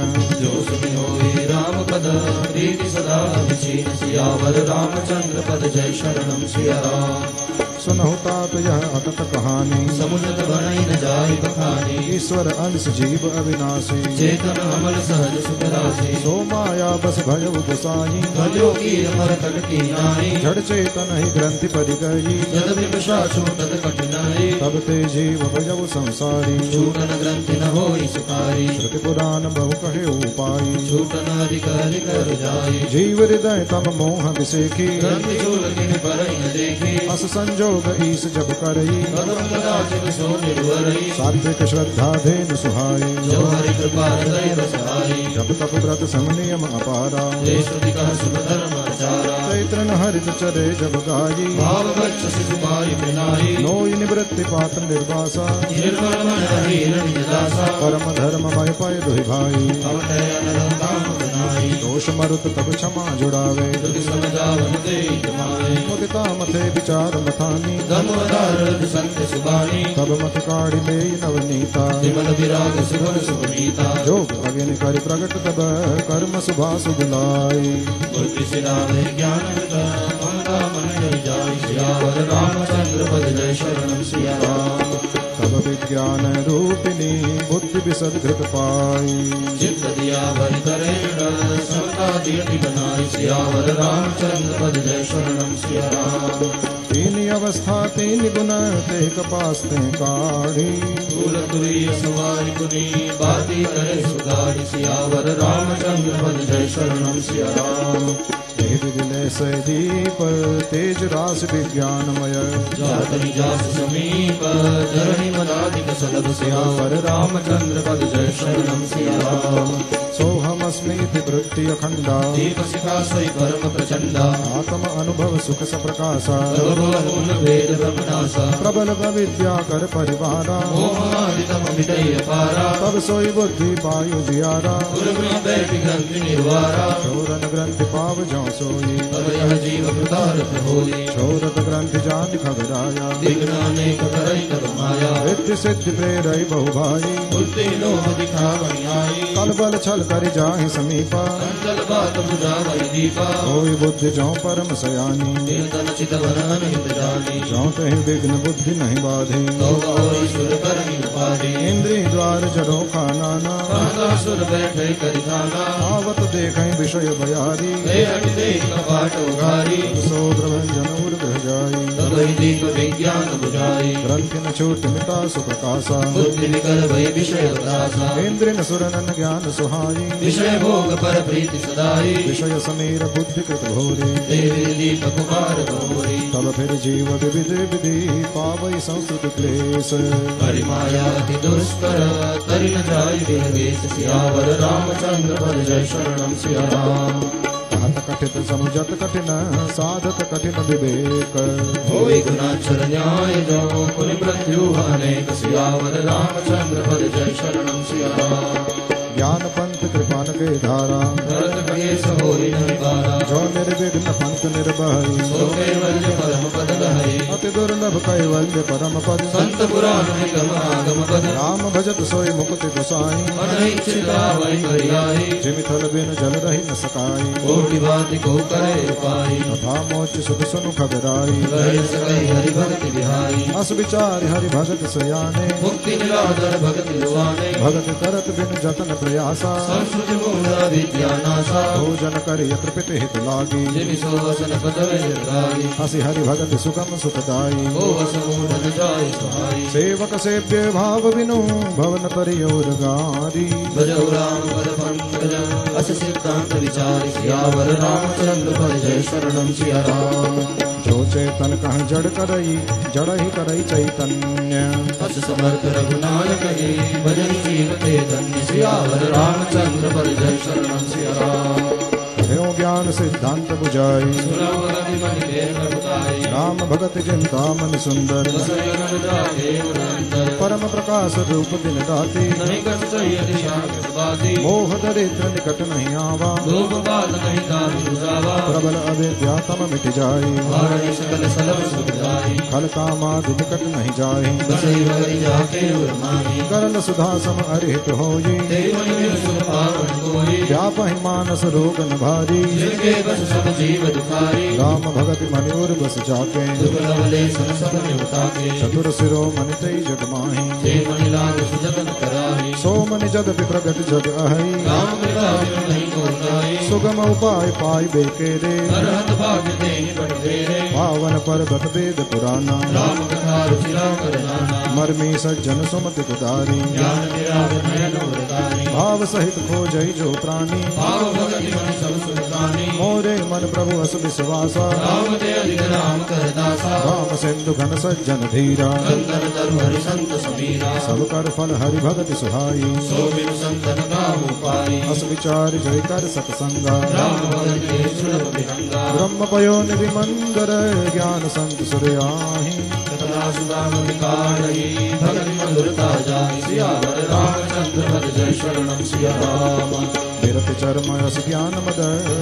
जो सुनि होई राम पद प्रीति सदा विचीन सियावर रामचंद्र पद जय शरणम सिया राम। सुनहु तात यह अटत कहानी समुझत भरई न जाय बखानी ईश्वर अंश जीव अविनाशी चेतन अमल सहज सुख राशि सो माया बस भयउ गोसाई भजो की अमर कट की नाई जड़ चेतन ही ग्रंथि परि गई जद विपशा छूटत कठिनाई तब ते जीव भयउ संसारी छूटन ग्रंथि न होई सुखारी श्रुति पुराण बहु कहे उपाई छूटन अधिकारी कर जाई जीव हृदय तम मोह विसेखी ग्रंथि चूल किन परई न देखी अस संजोग ईस जब करई कदम कदाचित सो निर्वरई सात्विक श्रद्धा धेनु सुहाई जो हरि कृपा हृदय बसहाई जब तप व्रत समनियम अपारा जय श्रुति कह शुभ धर्म आचारा चैत्र न हरित चरे जब गाई भाव बच्च शिशु पाई पिनाई नोई निवृत्ति पात्र निर्वासा निर्मल मन रही निज दासा परम धर्ममय पय दुहि भाई अवते अनरंताम बनाई दोष मरुत तब क्षमा जुड़ावे दुति समझावन दे जमावे मुदिता मथे विचार मथानी धर्मदार संत सुबानी तब मत काढ़ी ले नवनीता विमल विराग सुभन सुभनीता जोग अगिन कर प्रगट तब कर्म शुभा सुबलाई बुद्धि सिरावे ज्ञान विदा ममता मन जय जाय सियावर रामचंद्र पद जय शरणम सिया राम तब विज्ञान रूपिणी बुद्धि विसद घृत पाई चित्त दिया भरि करे समता दियति बनाई सियावर रामचंद्र पद जय शरणम सिया राम तीन अवस्था तीन गुण ते कपास ते काढ़ी दूर तुरीय सवारी पुनी बाती करे सुधारी सियावर रामचंद्र पद जय शरणम सिया राम विदिले से दीप तेज रास विज्ञानमय जातनि जास समीप धरणि मदादिक सलभ सियावर रामचंद्र पद जय शरणम सिया राम सोहमस्मीति वृत्ति अखंडा दीप शिखा सई परम प्रचंडा आत्म अनुभव सुख सप्रकाशा भगवान वेद ब्रह्मनासा प्रबल विद्या कर परिवारा मोहादितम विदय पारा तब सोई बुद्धि पायु जियारा गुरुगुण बैठि ग्रंथि निर्वारा चोरन ग्रंथि पाव जौ सोई तब यह जीव कृतार्थ होई चोरत ग्रंथि जान खगराया विघ्न अनेक करई तब माया रिद्धि सिद्धि प्रेरई बहु भाई बुद्धि लोभ दिखावनि आई कल बल छल कर जाहि समीपा अंजल बात बुझावई दीपा होई बुद्धि जौ परम सयानी कीर्तन चितवन अनित जानी जौ तहि विघ्न बुद्धि नहीं बाधे तो और ईश्वर करनि उपाधि इंद्रिय द्वार जड़ो खानाना सुर बैठे करिधाना आवत देखै विषय बयारी वे हटि देख कपाट उघारी सो प्रभंजन उर्ग जाई तब दीप विज्ञान बुझाई ग्रंथि न छूट मिटा सुप्रकाशा बुद्धि निकल भई विषय दासा इंद्रिय न सुरनन ज्ञान सुहाई विषय भोग पर प्रीति सदाई विषय समीर बुद्धि कृत घोरी देवी दीप कुमार गौरी तब फिर जीव विविध विधि पावई संस्कृत क्लेश परिमाया अति दुष्कर तरि न जाय विहवेश सियावर रामचंद्र पद जय शरणम सिया राम कहत कठित समुझत कठिन साधत कठिन विवेक होई गुणाक्षर न्याय जो पुनि मृत्यु अनेक सियावर रामचंद्र पद जय शरणम सिया राम ज्ञान पंथ कृपान के धारा भरत कहेश होई न निवारा जो निर्विघ्न पंथ निर्भय सो कैवल्य परम पद लहई अति दुर्लभ कैवल्य परम पद संत पुराण निगम आगम पद राम भजत सोई मुक्ति गोसाई अनैच्छिता वै करियाई जिमिथल बिन जल रही न सकाई कोटि बात को करे उपाई तथा मोच सुख सुनु खबराई गए सकई हरि भगति बिहाई अस विचार हरि भगत सयाने मुक्ति निरादर भगति लुआने भगत करत बिन जतन प्रयासा संस्कृति मूला विद्यानाशा भोजन कर यत्र पित हित लागी जिमि सोवसन पदवे निर्गाई हसी हरि भगत सुगम सुखदाई ओ वसमूढ़ जाय सुहाई सेवक सेव्य भाव बिनु भवन परियोर गारी भजौ राम पद पंकज अस सिद्धांत विचारि सियावर रामचंद्र पद जय शरणम सिया राम जो चेतन कह जड़ करई जड़ ही करई चैतन्य अस समर्थ रघुनायक हे भजन जीवते धन्य सियावर रामचंद्र पद जय शरणम सिया राम ह्यो ज्ञान सिद्धांत बुझाई सुलभ गति मनि देह प्रभुताई राम भगत चिंता मन सुंदर बसय मन जागे उरंदर परम प्रकाश रूप दिन राति नहीं कष्ट यदि शांत बाती मोह दरिद्र निकट नहीं आवा लोभ बात नहीं दान बुझावा प्रबल अविद्या तम मिट जाई भारत सकल सलभ सुखदाई खल कामादि निकट नहीं जाई बसई भगति जाके उरमाही करल सुधा सम अरिहित होई देवनि बिन सुख पावन कोई व्यापहि मानस रोग न भारी जिनके बस सब जीव दुखारी राम भगति मनिउर बस जाके दुख लवले सन सब निवता के चतुर सिरो मन तई जग माही देवनि लाग सुजतन कराही सो मन जगति प्रगट जग अहई राम कृपा बिनु नहीं को नाई सुगम उपाय पाई बेके रे अरहत भाग्य देहि बड़ फेरे पावन पर्वत वेद पुराना राम कथा रुचिरा कर नाना मर्मी सज्जन सुमति कुदारी ज्ञान निराग नयन उरतारी भाव भाव सहित खोजई जो प्राणी भाव भगति मन सब सुखानी मोरे मन प्रभु अस विश्वासा राम ते अधिक राम कर दासा राम सिंधु घन सज्जन धीरा संतन तरु हरि संत समीरा सब कर फल हरि भगति सुहाई सो बिनु संतन गाऊ पाई अस विचार जय कर सतसंगा राम भगति सुलभ विहंगा ब्रह्म पयो निधि मंदर ज्ञान संत सुरयाही कथा सुदाम विकारही भगति मधुरता जाहि सियावर रामचंद्र पद जय शरणम सिया राम विरत चर्म रस ज्ञान मद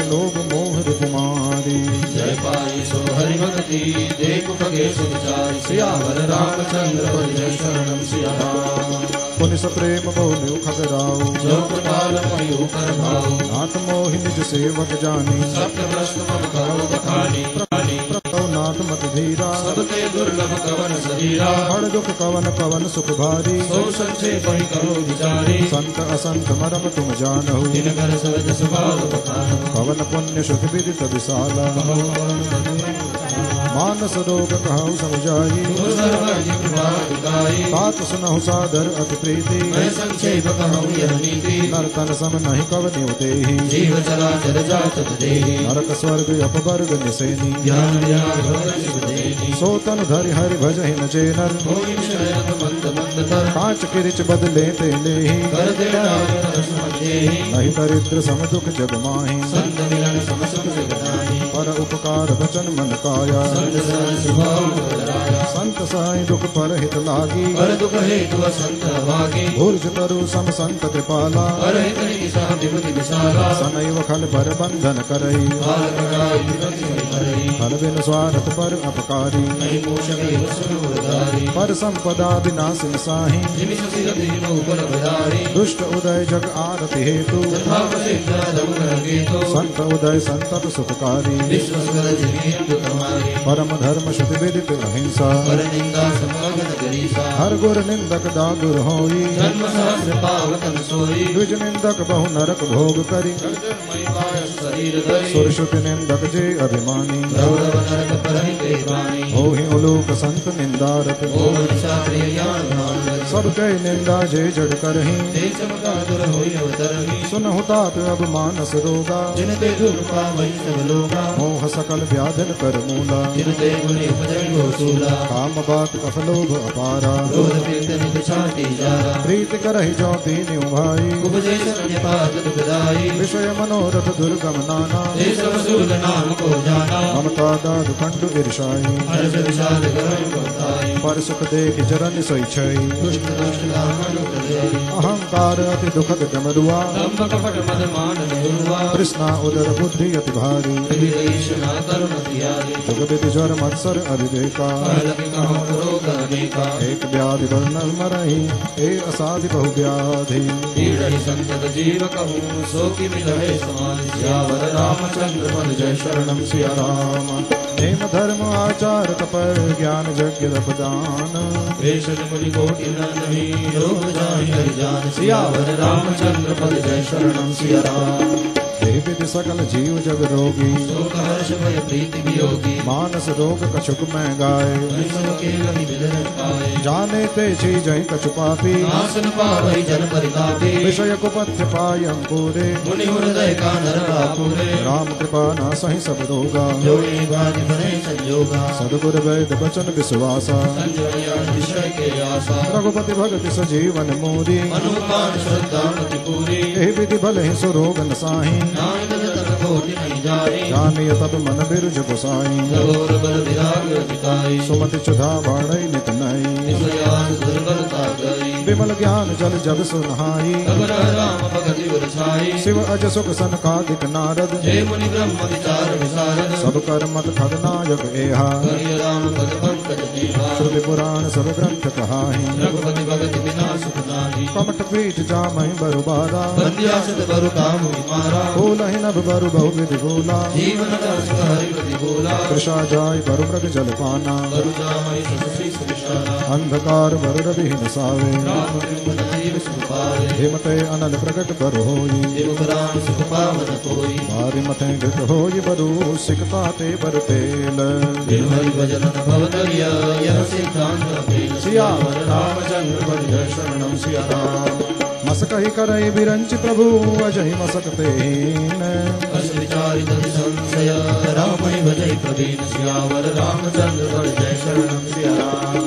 लोभ मोह कुमारी जय पाई सो हरि भगति देख खगेश विचारि सियावर रामचंद्र पद जय शरणम सिया राम पुनि सप्रेम बहु खगराऊ जो कृपाल मयू कर भाऊ नाथ मोहि निज सेवक जानी सत्य प्रश्न मम करो बखानी प्रभु नाथ मत धीरा सबके दुर्लभ कवन शरीरा हर दुख कवन कवन सुख भारी सो संक्षेप ही करो विचारी संत असंत मरम तुम जानहु दिन कर सहज स्वभाव बखान पवन पुण्य सुख विदित विशाला मानस रोग कहु समझाई बात सुनहु सादर अति प्रीति संक्षेप कहूँ यह नीति नरतन सम नहीं कवनि उतेहि जीव चराचर जाचत देहि नरक स्वर्ग अपवर्ग निसेनी ज्ञान ज्ञान भगत शिव देहि सो तन धरि हरि भजहि न चेनर होई शयन मंद मंद तर कांच किरिच बदले ते लेहि कर दे देहि नहीं दरिद्र सम दुख जग माहि संत मिलन सम सुख जगदाहि पर उपकार वचन मन काया संत सहज स्वभाव बदलाया संत साई दुख पर हित लागी पर दुख हेतु संत भागी भूर्ज तरु सम संत कृपाला पर हित निशा विभूति विशाला सनैव खल पर बंधन करई काल कटाई विभक्ति में करई फल बिन स्वार्थ पर अपकारी नहीं पोषके वसुधारी पर संपदा विनाशिन साहि निमिष सिर दीनो पर बधारी दुष्ट उदय जग आरति हेतु तथा प्रसिद्ध दमन रंगेतो संत उदय संतत सुखकारी विश्व सुगर जगेंद्र तुम्हारी परम धर्म श्रुति विदित अहिंसा पर निंदा संभगत गरीसा हर गुर निंदक दागुर होई जन्म सहस्र पावतन सोई द्विज निंदक बहु नरक भोग करी शरीर धरी सुर श्रुति निंदक जे अभिमानी रौरव नरक परहिते प्राणी होहि उलोक संत निंदारत ओम निशाप्रिय ज्ञान ध्यान सब कई निंदा जे जड़ करही ते चमका दुर होई अवतरही सुनहु तात अब मानस रोगा जिन ते दुर्पा वही सब लोगा मोह सकल व्याधिन कर मूला जिन ते गुनि उपजन घोषूला काम बात कफलोभ अपारा क्रोध पीत नित छाती जारा प्रीत करहि जो तीन भाई उपजय शरण्य पात दुखदाई विषय मनोरथ दुर्गम नाना ते सब सूल नाम को जाना ममता दाद खंड ईर्षाई हर्ष विषाद गरम गौताई पर सुख देख जरन सोई छई दुष्ट दुष्ट दामन उपजय अहंकार अति दुखद डमरुआ दंभ कपट मद मान निरुआ कृष्णा उदर बुद्धि अति भारी विदेश ना करुण तियारी जुग विधि ज्वर मत्सर अविवेका लगे कहो करो करने का एक व्याधि वर्ण मरहि ए असाधि बहु व्याधि पीड़ि संतत जीव कहूँ सो कि मिलहे समाधि सियावर रामचंद्र पद जय शरणम सिया राम नेम धर्म आचार तपर ज्ञान यज्ञ तपदान वेशन मुनि कोटि नहीं योग जाहि हरि जान सियावर रामचंद्र पद जय शरणम सिया राम देह विधि सकल जीव जग रोगी शोक हर्ष भय प्रीति वियोगी मानस रोग कछुक मैं गाय सब केवल विदन पाए जाने ते चीजहि कछु पापी नासन पावहि जन परितापी विषय कुपथ्य पाय अंकुरे मुनि हृदय का नर पूरे राम कृपा ना सहि सब रोगा जो भाग्य बने संयोगा सदगुर वैद बचन विश्वासा संजय विषय के आशा रघुपति भगति सजीवन मोरी अनुमान श्रद्धा मति पूरी एहि विधि भले सुरोग न साहि नानक तक कोटि नहीं जारी जानिय तब मन बिरुज गोसाई घोर बल विराग अधिकारी सुमति सुधा बाणै नित नई विषयान दुर्बलता गई विमल ज्ञान जल जब सुनहाई खबर राम भगति उर छाई शिव अज सुख सनकादिक नारद जय मुनि ब्रह्म विचार विशारद सब कर मत खगनायक एहा हरि राम पद पंकज दीहा श्रुति पुराण सब ग्रंथ कहाहि रघुपति भगति बिना सुख नाहि कमट पीठ जामहि बरुबारा बंदिया सत बरु काम मारा फूलहि नभ बरु बहु विधि भूला जीवन का सुख हरि प्रति बोला कृषा जाय बरु मृग जल पाना बरु जामहि ससुषी सुविशाला अंधकार बरु रवि नसावे राम कृपा जीव सुख पावे हिमते अनल प्रकट बरु होई देव राम सुख पावन कोई बारि मथे घृत होई बरु सिकता ते बर तेल बिनु हरि भजन न भवतरिया यह सिद्धांत अपील सियावर रामचंद्र पद जय शरणम सिया राम जस कही करई बिरंच प्रभु अजहि मसकते हीन अस विचारित संशय राम ही भजै प्रवीण सियावर रामचंद्र पद जय शरणं सिया राम।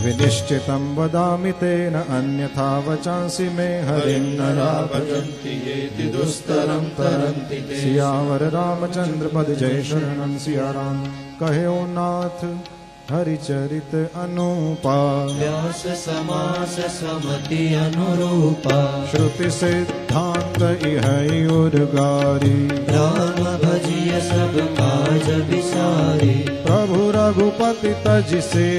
विनिश्चितं वदामि तेन अन्यथा वचांसि मे हरिं नरा भजन्ति येति दुस्तरं तरन्ति ते। सियावर रामचंद्र पद जय शरणं सिया राम। कहो नाथ हरिचरित अनुपा व्यास समास समति अनुरूपा श्रुति सिद्धांत इहै उर्गारी राम भजिय सब काज विसारी प्रभु रघुपति तज से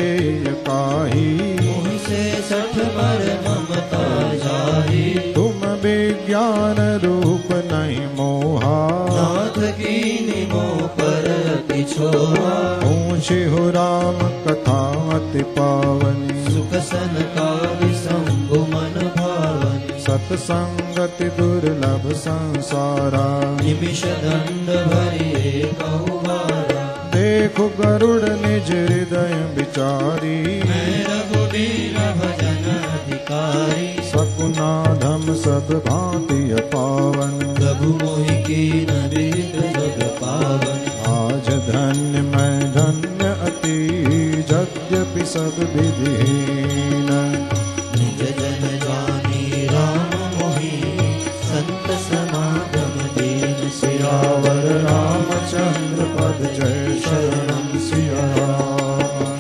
काही मुहि से सठ बर ममता जाही तुम विज्ञान रूप नहीं मोहा नाथ की निमो पर अति छोहा ऊँची हो राम कथा अति पावनी सुख सनकादि शंभु मन भावनी सत्संगति दुर्लभ संसारा निमिष दंड भरिए कहुबारा देखो गरुड़ निज हृदय विचारी मैं रघुवीर भजन अधिकारी सकुनाधम सब भांति पावन प्रभु मोहि कीन विदित जग पावन आज धन्य मैं धन्य अति यद्यपि सब विधिहीन निज जन जानी राम मोहि संत समागम दीन सियावर रामचंद्र पद जय शरणं सिया राम।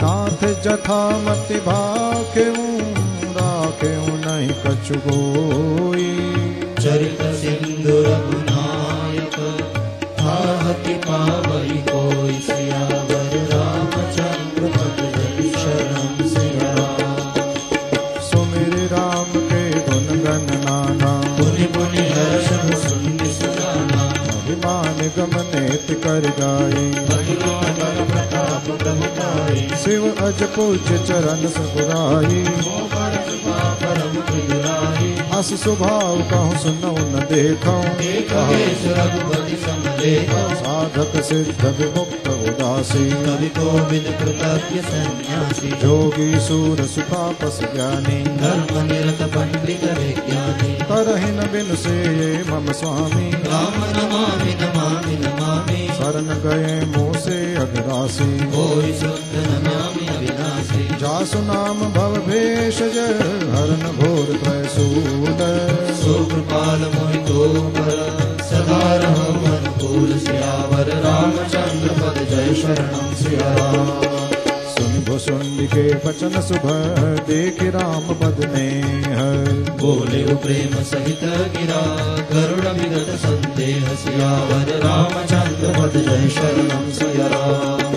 नाथ जथा मति भाख्यऊ राख्यऊ नहीं कछु गोई चरित सिंधु रघुनायक आहति पावई कोई सियावर रामचंद्र पद जय शरणं सिया राम। सुमिर राम के गुण गण नाना पुनि पुनि हर्षम सुनि सुजाना महिमा निगम नेति कर गाई महिमा बल प्रताप प्रमुखाई शिव अज पूज्य चरण सुराई परम दुराई अस स्वभाव कहूँ सुनऊ न देखऊँ एक रघुपति समलेखा साधक सिद्ध विमुक्त उदासी कवि कोविद कृतज्ञ सन्यासी जोगी सूर सुतापस ज्ञानी धर्म निरत पंडित विज्ञानी करहिन बिन से ये मम स्वामी राम नमामि नमामि नमामि शरण गए मुँह से अघरासी कोई शुद्ध नमामि अविनाशी जासु नाम भव भेषज हरन घोर त्रैसूल सुकृपाल मोहि तो पर सदा रहम अनुकूल सियावर रामचंद्र पद जय शरणं सिया राम। सुनि भुसुंडी के वचन शुभ देख राम पद नेह बोले प्रेम सहित गिरा गरुड़ विगत संदेह सियावर रामचंद्र पद जय शरणं सिया राम।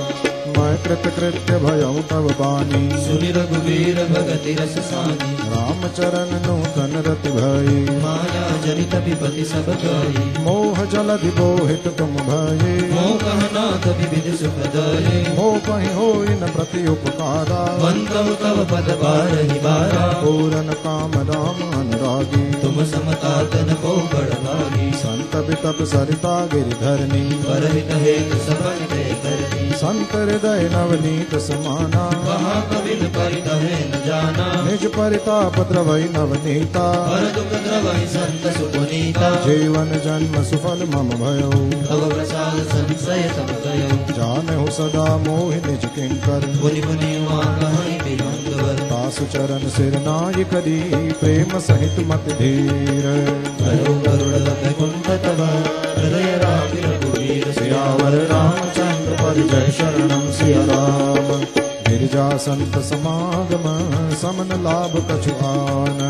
मैं कृत कृत्य भयऊ तव बानी सुनि रघुवीर भगति रस सानी रामचरण नूतन रति भई माया जनित विपति सब गई मोह जलधि बोहित तुम भये मोह कहनाथ विविध सुख दये मोह कहीं होई न प्रति उपकारा बंदव तव पद बारहि बारा पूरन काम राम अनुरागी तुम समता तन को बड़भागी संत बितप सरिता गिरिधरनी परहित हेत सबन ते करनी संत हृदय नवनीत समाना कहा कविद परित है न जाना निज परिताप द्रवई नवनीता पर दुख द्रवहि संत सुपुनीता जीवन जन्म सुफल मम भयो तव प्रसाद संशय तब गयो जानहु सदा मोहि निज किंकर मुनि मुनि उमा कहीं बिरंगवर तासु चरण सिर नाय करी प्रेम सहित मत धीर भयो गरुड़ कुंठ तव हृदय राग रघुवीर सियावर रामचंद्र पद जय शरणं सिया राम। गिरिजा संत समागम समन लाभ कछु आन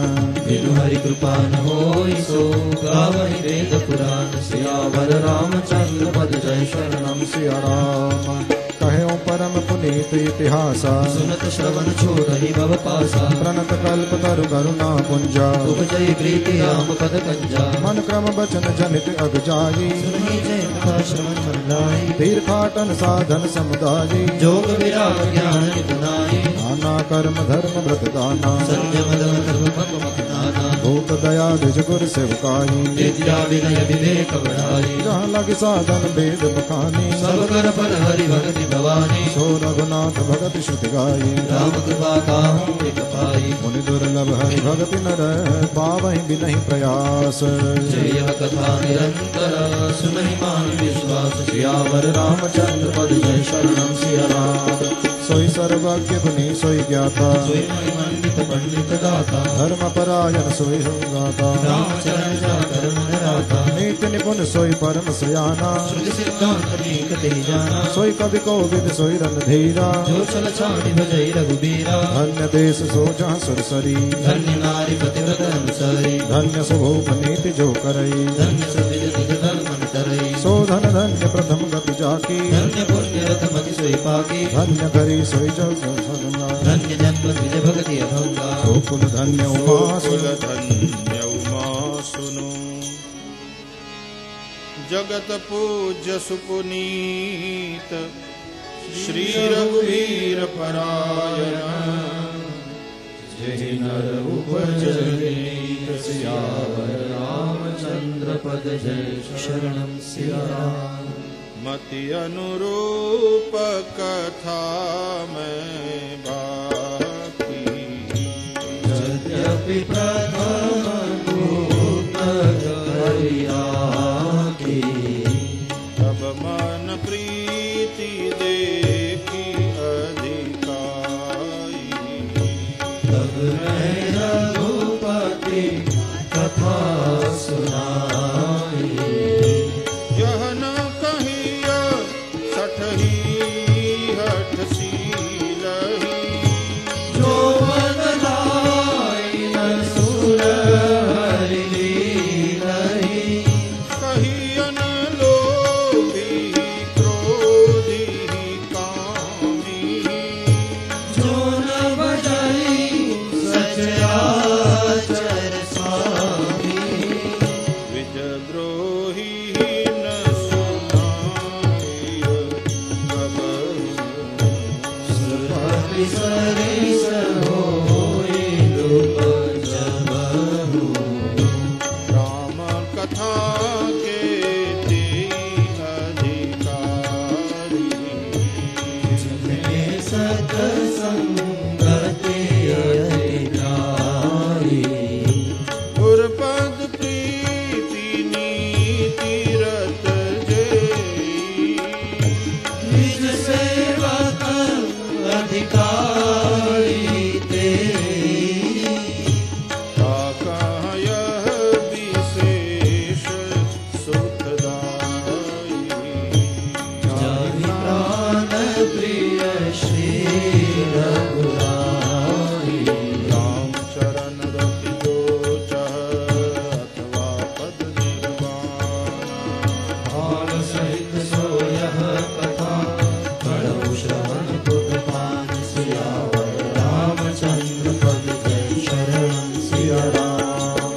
बिनु हरि कृपा न होई सो गावहि वेद पुराण सियावर रामचंद्र पद जय शरणं सिया राम। कहो परम पुनीत इतिहासा सुनत श्रवण छोड़हि भव पासा प्रणत कल्प तरु करुणा पुंजा उपजय प्रीति राम पद कंजा मन क्रम बचन जनित अग जाई सुनि जय कथा श्रवण मन लाई तीर्थाटन साधन समुदायी जोग विराग ज्ञान निपुनाई नाना कर्म धर्म व्रत दाना संयम दम धर्म पद मत नाना भूत दया निज गुर सेवकाई विद्या विनय विवेक बढ़ाई जहाँ लग साधन वेद बखानी सब कर फल हरि भगति भवानी सो रघुनाथ भगति श्रुति गाई राम कृपा काहू एक पाई मुनि दुर्लभ हरि भगति न रह पावहि बिनहि प्रयास जय कथा निरंतर सुनहि मान विश्वास सियावर रामचंद्र पद जय शरणम सिया राम सोई सर्वज्ञ गुणी सोई ज्ञाता सोई मंडित पंडित दाता धर्म परायण सोई हो गाता राम चरण जाकर मन राता नीति निपुण सोई परम सयाना श्रुति सिद्धांत नीक ते जाना सोई कवि कोविद सोई रणधीरा जो चल छाड़ी भजई रघुबीरा धन्य देश सो जहाँ सुरसरी धन्य नारी पतिव्रत अनुसारी धन्य सुभोग नीति जो करई धन्य सतिज निज धर्म न तरई सो धन धन्य प्रथम गति जाकी धन्य पुण्य रथ मति सोई पाकी धन्य धरी सोई जग सदना धन्य जन्म द्विज भगति अभंगा सो कुल धन्य उमा कुल धन्य उमा सुनो जगत पूज्य सुपुनीत श्री रघुवीर परायण जय नर उपजने सियावर रामचंद्र पद जय शरणम सिया राम मति अनुरूप कथा में बाकी यद्यपि प्रथम भूत हरिया की तब मन प्रीति देखी अधिकाई तब मैं रघुपति कथा सुनाई यह न कहिया सठही हठ सीलही जो मन लाई न सुर हरि लीलहि कहियन लोभी क्रोधी कामी जो न बजई सचराचर स्वामी विजद्रोही न सुनाय सुरभि सरिस होई लोक जबहु राम कथा के ते अधिकारी जितने सत्संगति अधिकारी गुरपद प्रीति नीति रत जेई निज सेवक अधिकारी तेरी ताका यह विशेष सुखदाई जाहि प्राण प्रिय श्री रघुराई राम चरण रति जो चह अथवा पद निर्वाण भाव सहित सोयह कथा कड़ौ श्रवण पुट पान सियावर रामचंद्र पद जय शरणम सिया राम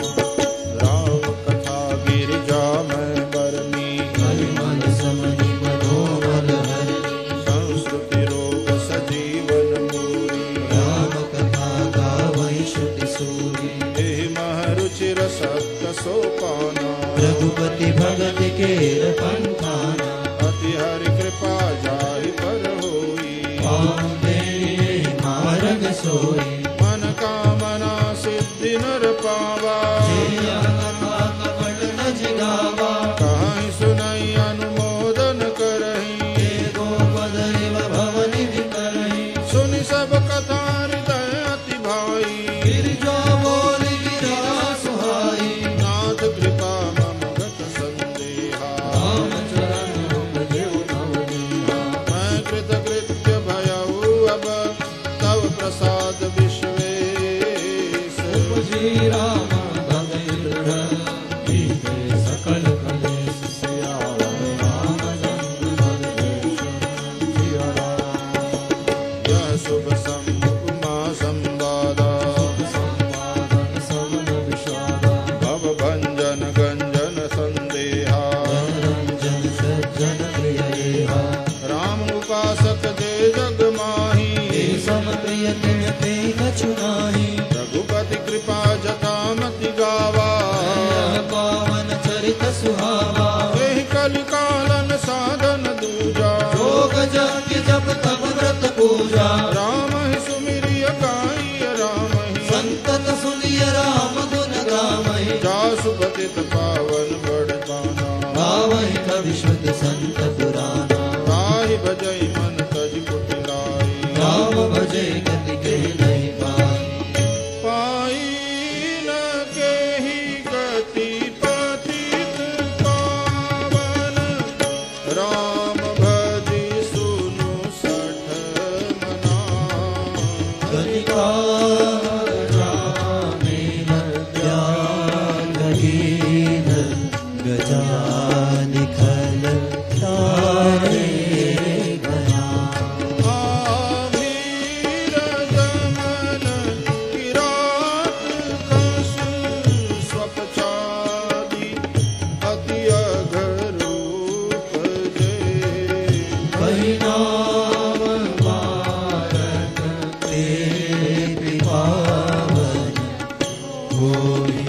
राम कथा गिरिजा में बरनी हरि मन समनि मनोमल हरि संस्कृति रोग सजीवन मूरी राम कथा गावै श्रुति सूरी एहि महरुचिर सत्य सोपाना रघुपति भगति केर पंथाना अति हरि कृपा जाहि पर होई पाँव देहि मार्ग सोई मन कामना सिद्धि नर पावा जिया कथा कपट न जिगावा कहीं सुनई अनुमोदन करही एको पद इव भवनि विकरहि सुनि सब कथा हृदय अति भाई गिरिजा बोली गिरा सुहाई नाथ कृपा मम गत संदेहा राम चरण देव नवनीहा मैं कृतकृत्य भयऊ अब तव प्रसाद विश्वेश उपजी राम भगति दृढ़ बीते सकल कलेश सियावर रामचंद्र पद जय शरणम सिया राम यह शुभ सम्मुखमा संवादा संवादन सवन विषादा भव भंजन गंजन संदेहा रंजन सज्जन प्रियहा राम उपासक जे जग माही ते सम प्रिय तिन ते कछु नाही रघुपति कृपा जथा मति पतित पावन बड़बाना गावहि कवि शुद्ध संत पुराना ताहि भजई मन तज कुटिलाई राम भजे गति के नहीं पाई पाई न केहि गति पतित पावन राम भजी सुनु सठ मना गजानिखल तारे गया आभीर गमन किरात कस स्वपचादि अति अघरूप जे परिणाम मारक ते पावन होई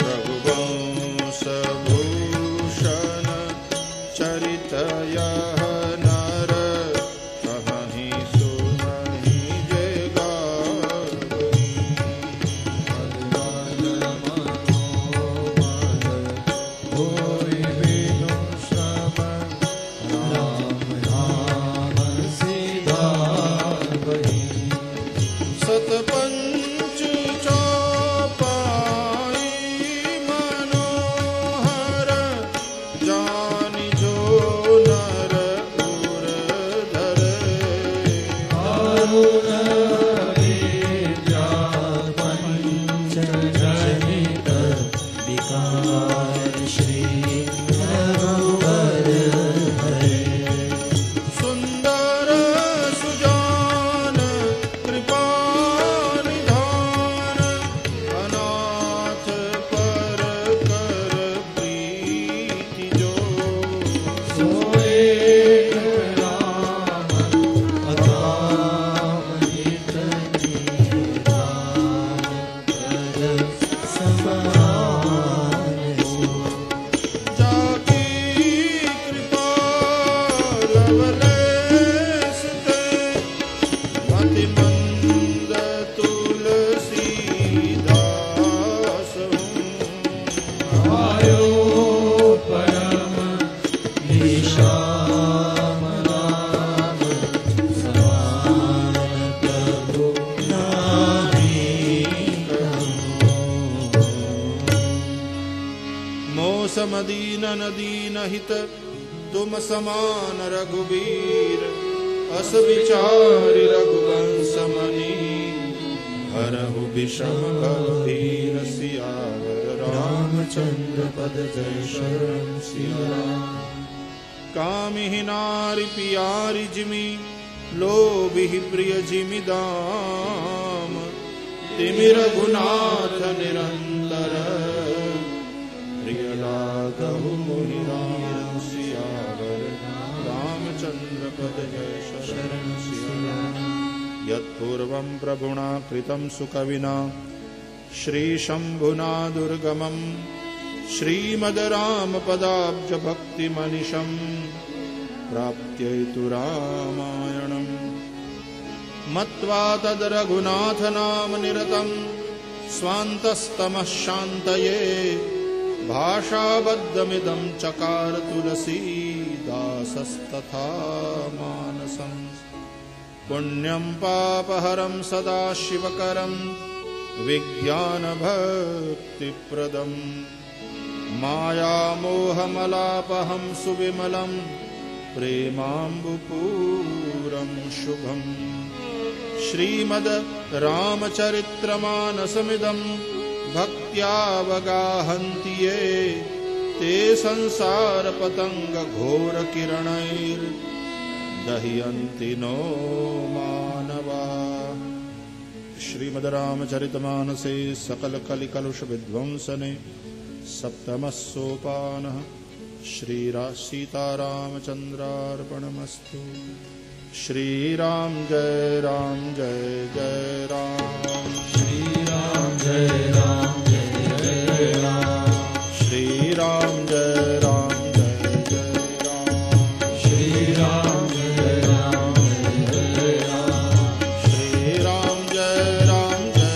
रघुवंश भूषण चरित यह नर कहहि सुनहि जे गावई होई बिनु श्रवण राम राम सीधा वही सतपंच चौपाई मनोहर जानि जो नर उर धरे अरुण विद्या पंच जनित विकार श्री रघुवर हरे सुंदर सुजान कृपा निधान अनाथ पर कर प्रीति जो सोए राम अकाम नितनि राम कर समान सो जाकी कृपा लवलेश ते मति मंद तुलसीदास हूँ आयो परम निशाम राम समान प्रभु नाहि मोस मदीन नदीन हित तुम समान रघुबीर अस विचारि रघुवंश मनी हरहु विषम गंभीर सियावर रामचंद्र पद जय शरण सिया कामिहि नारि पियारि जिमि लोभिहि प्रिय जिमि दाम तिमि रघुनाथ निरंतर प्रिय लागहु मोहि राम सियावर रामचंद्र पद जय शरण सिया यत्पूर्वं प्रभुना कृतं सुकविना श्रीशम्भुना दुर्गमं श्रीमद् रामपदाब्ज भक्तिमनिशं प्राप्त्यैतु रामायणं मत्वा तद् रघुनाथ नाम निरतं स्वान्तस्तमः शान्तये भाषाबद्धमिदं चकार तुलसीदासस्तथा मानसम् पुण्यं पापहरं सदा शिवकरं विज्ञानभक्तिप्रदम् मायामोहमलापहं सुविमलं प्रेमाम्बुपूरं शुभम् श्रीमद् रामचरित्रमानसमिदं भक्त्यावगाहन्ति ये ते संसारपतङ्गघोरकिरणैर्दह्यन्ति नो मानवा। श्रीमद् रामचरितमानसे सकलकलिकलुषविध्वंसने सप्तमः सोपानः सीतारामचन्द्रार्पणमस्तु। श्रीराम जय राम जय जय राम। श्रीराम जय राम जय जय राम। श्रीराम जय राम जय जय राम। श्रीराम जय राम जय राम। श्रीराम जय राम जय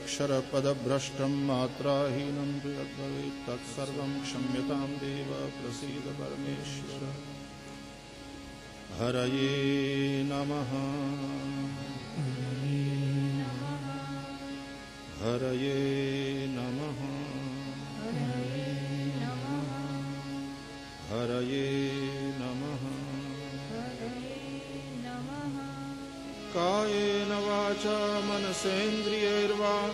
यदक्षरपदभ्रष्टं मात्राहीनं तु यद्भवेत् तत्सर्वं क्षम्यतां देव प्रसीद परमेश्वर। हरये नमः। हरये नमः। हरये नमः। कायेन वाचा मनसेन्द्रियैर्वा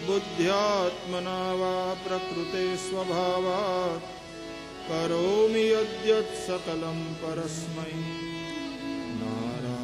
बुद्ध्यात्मना वा प्रकृते स्वभावात् करोमि यद्यत् सकलं परस्मै नारायणायेति।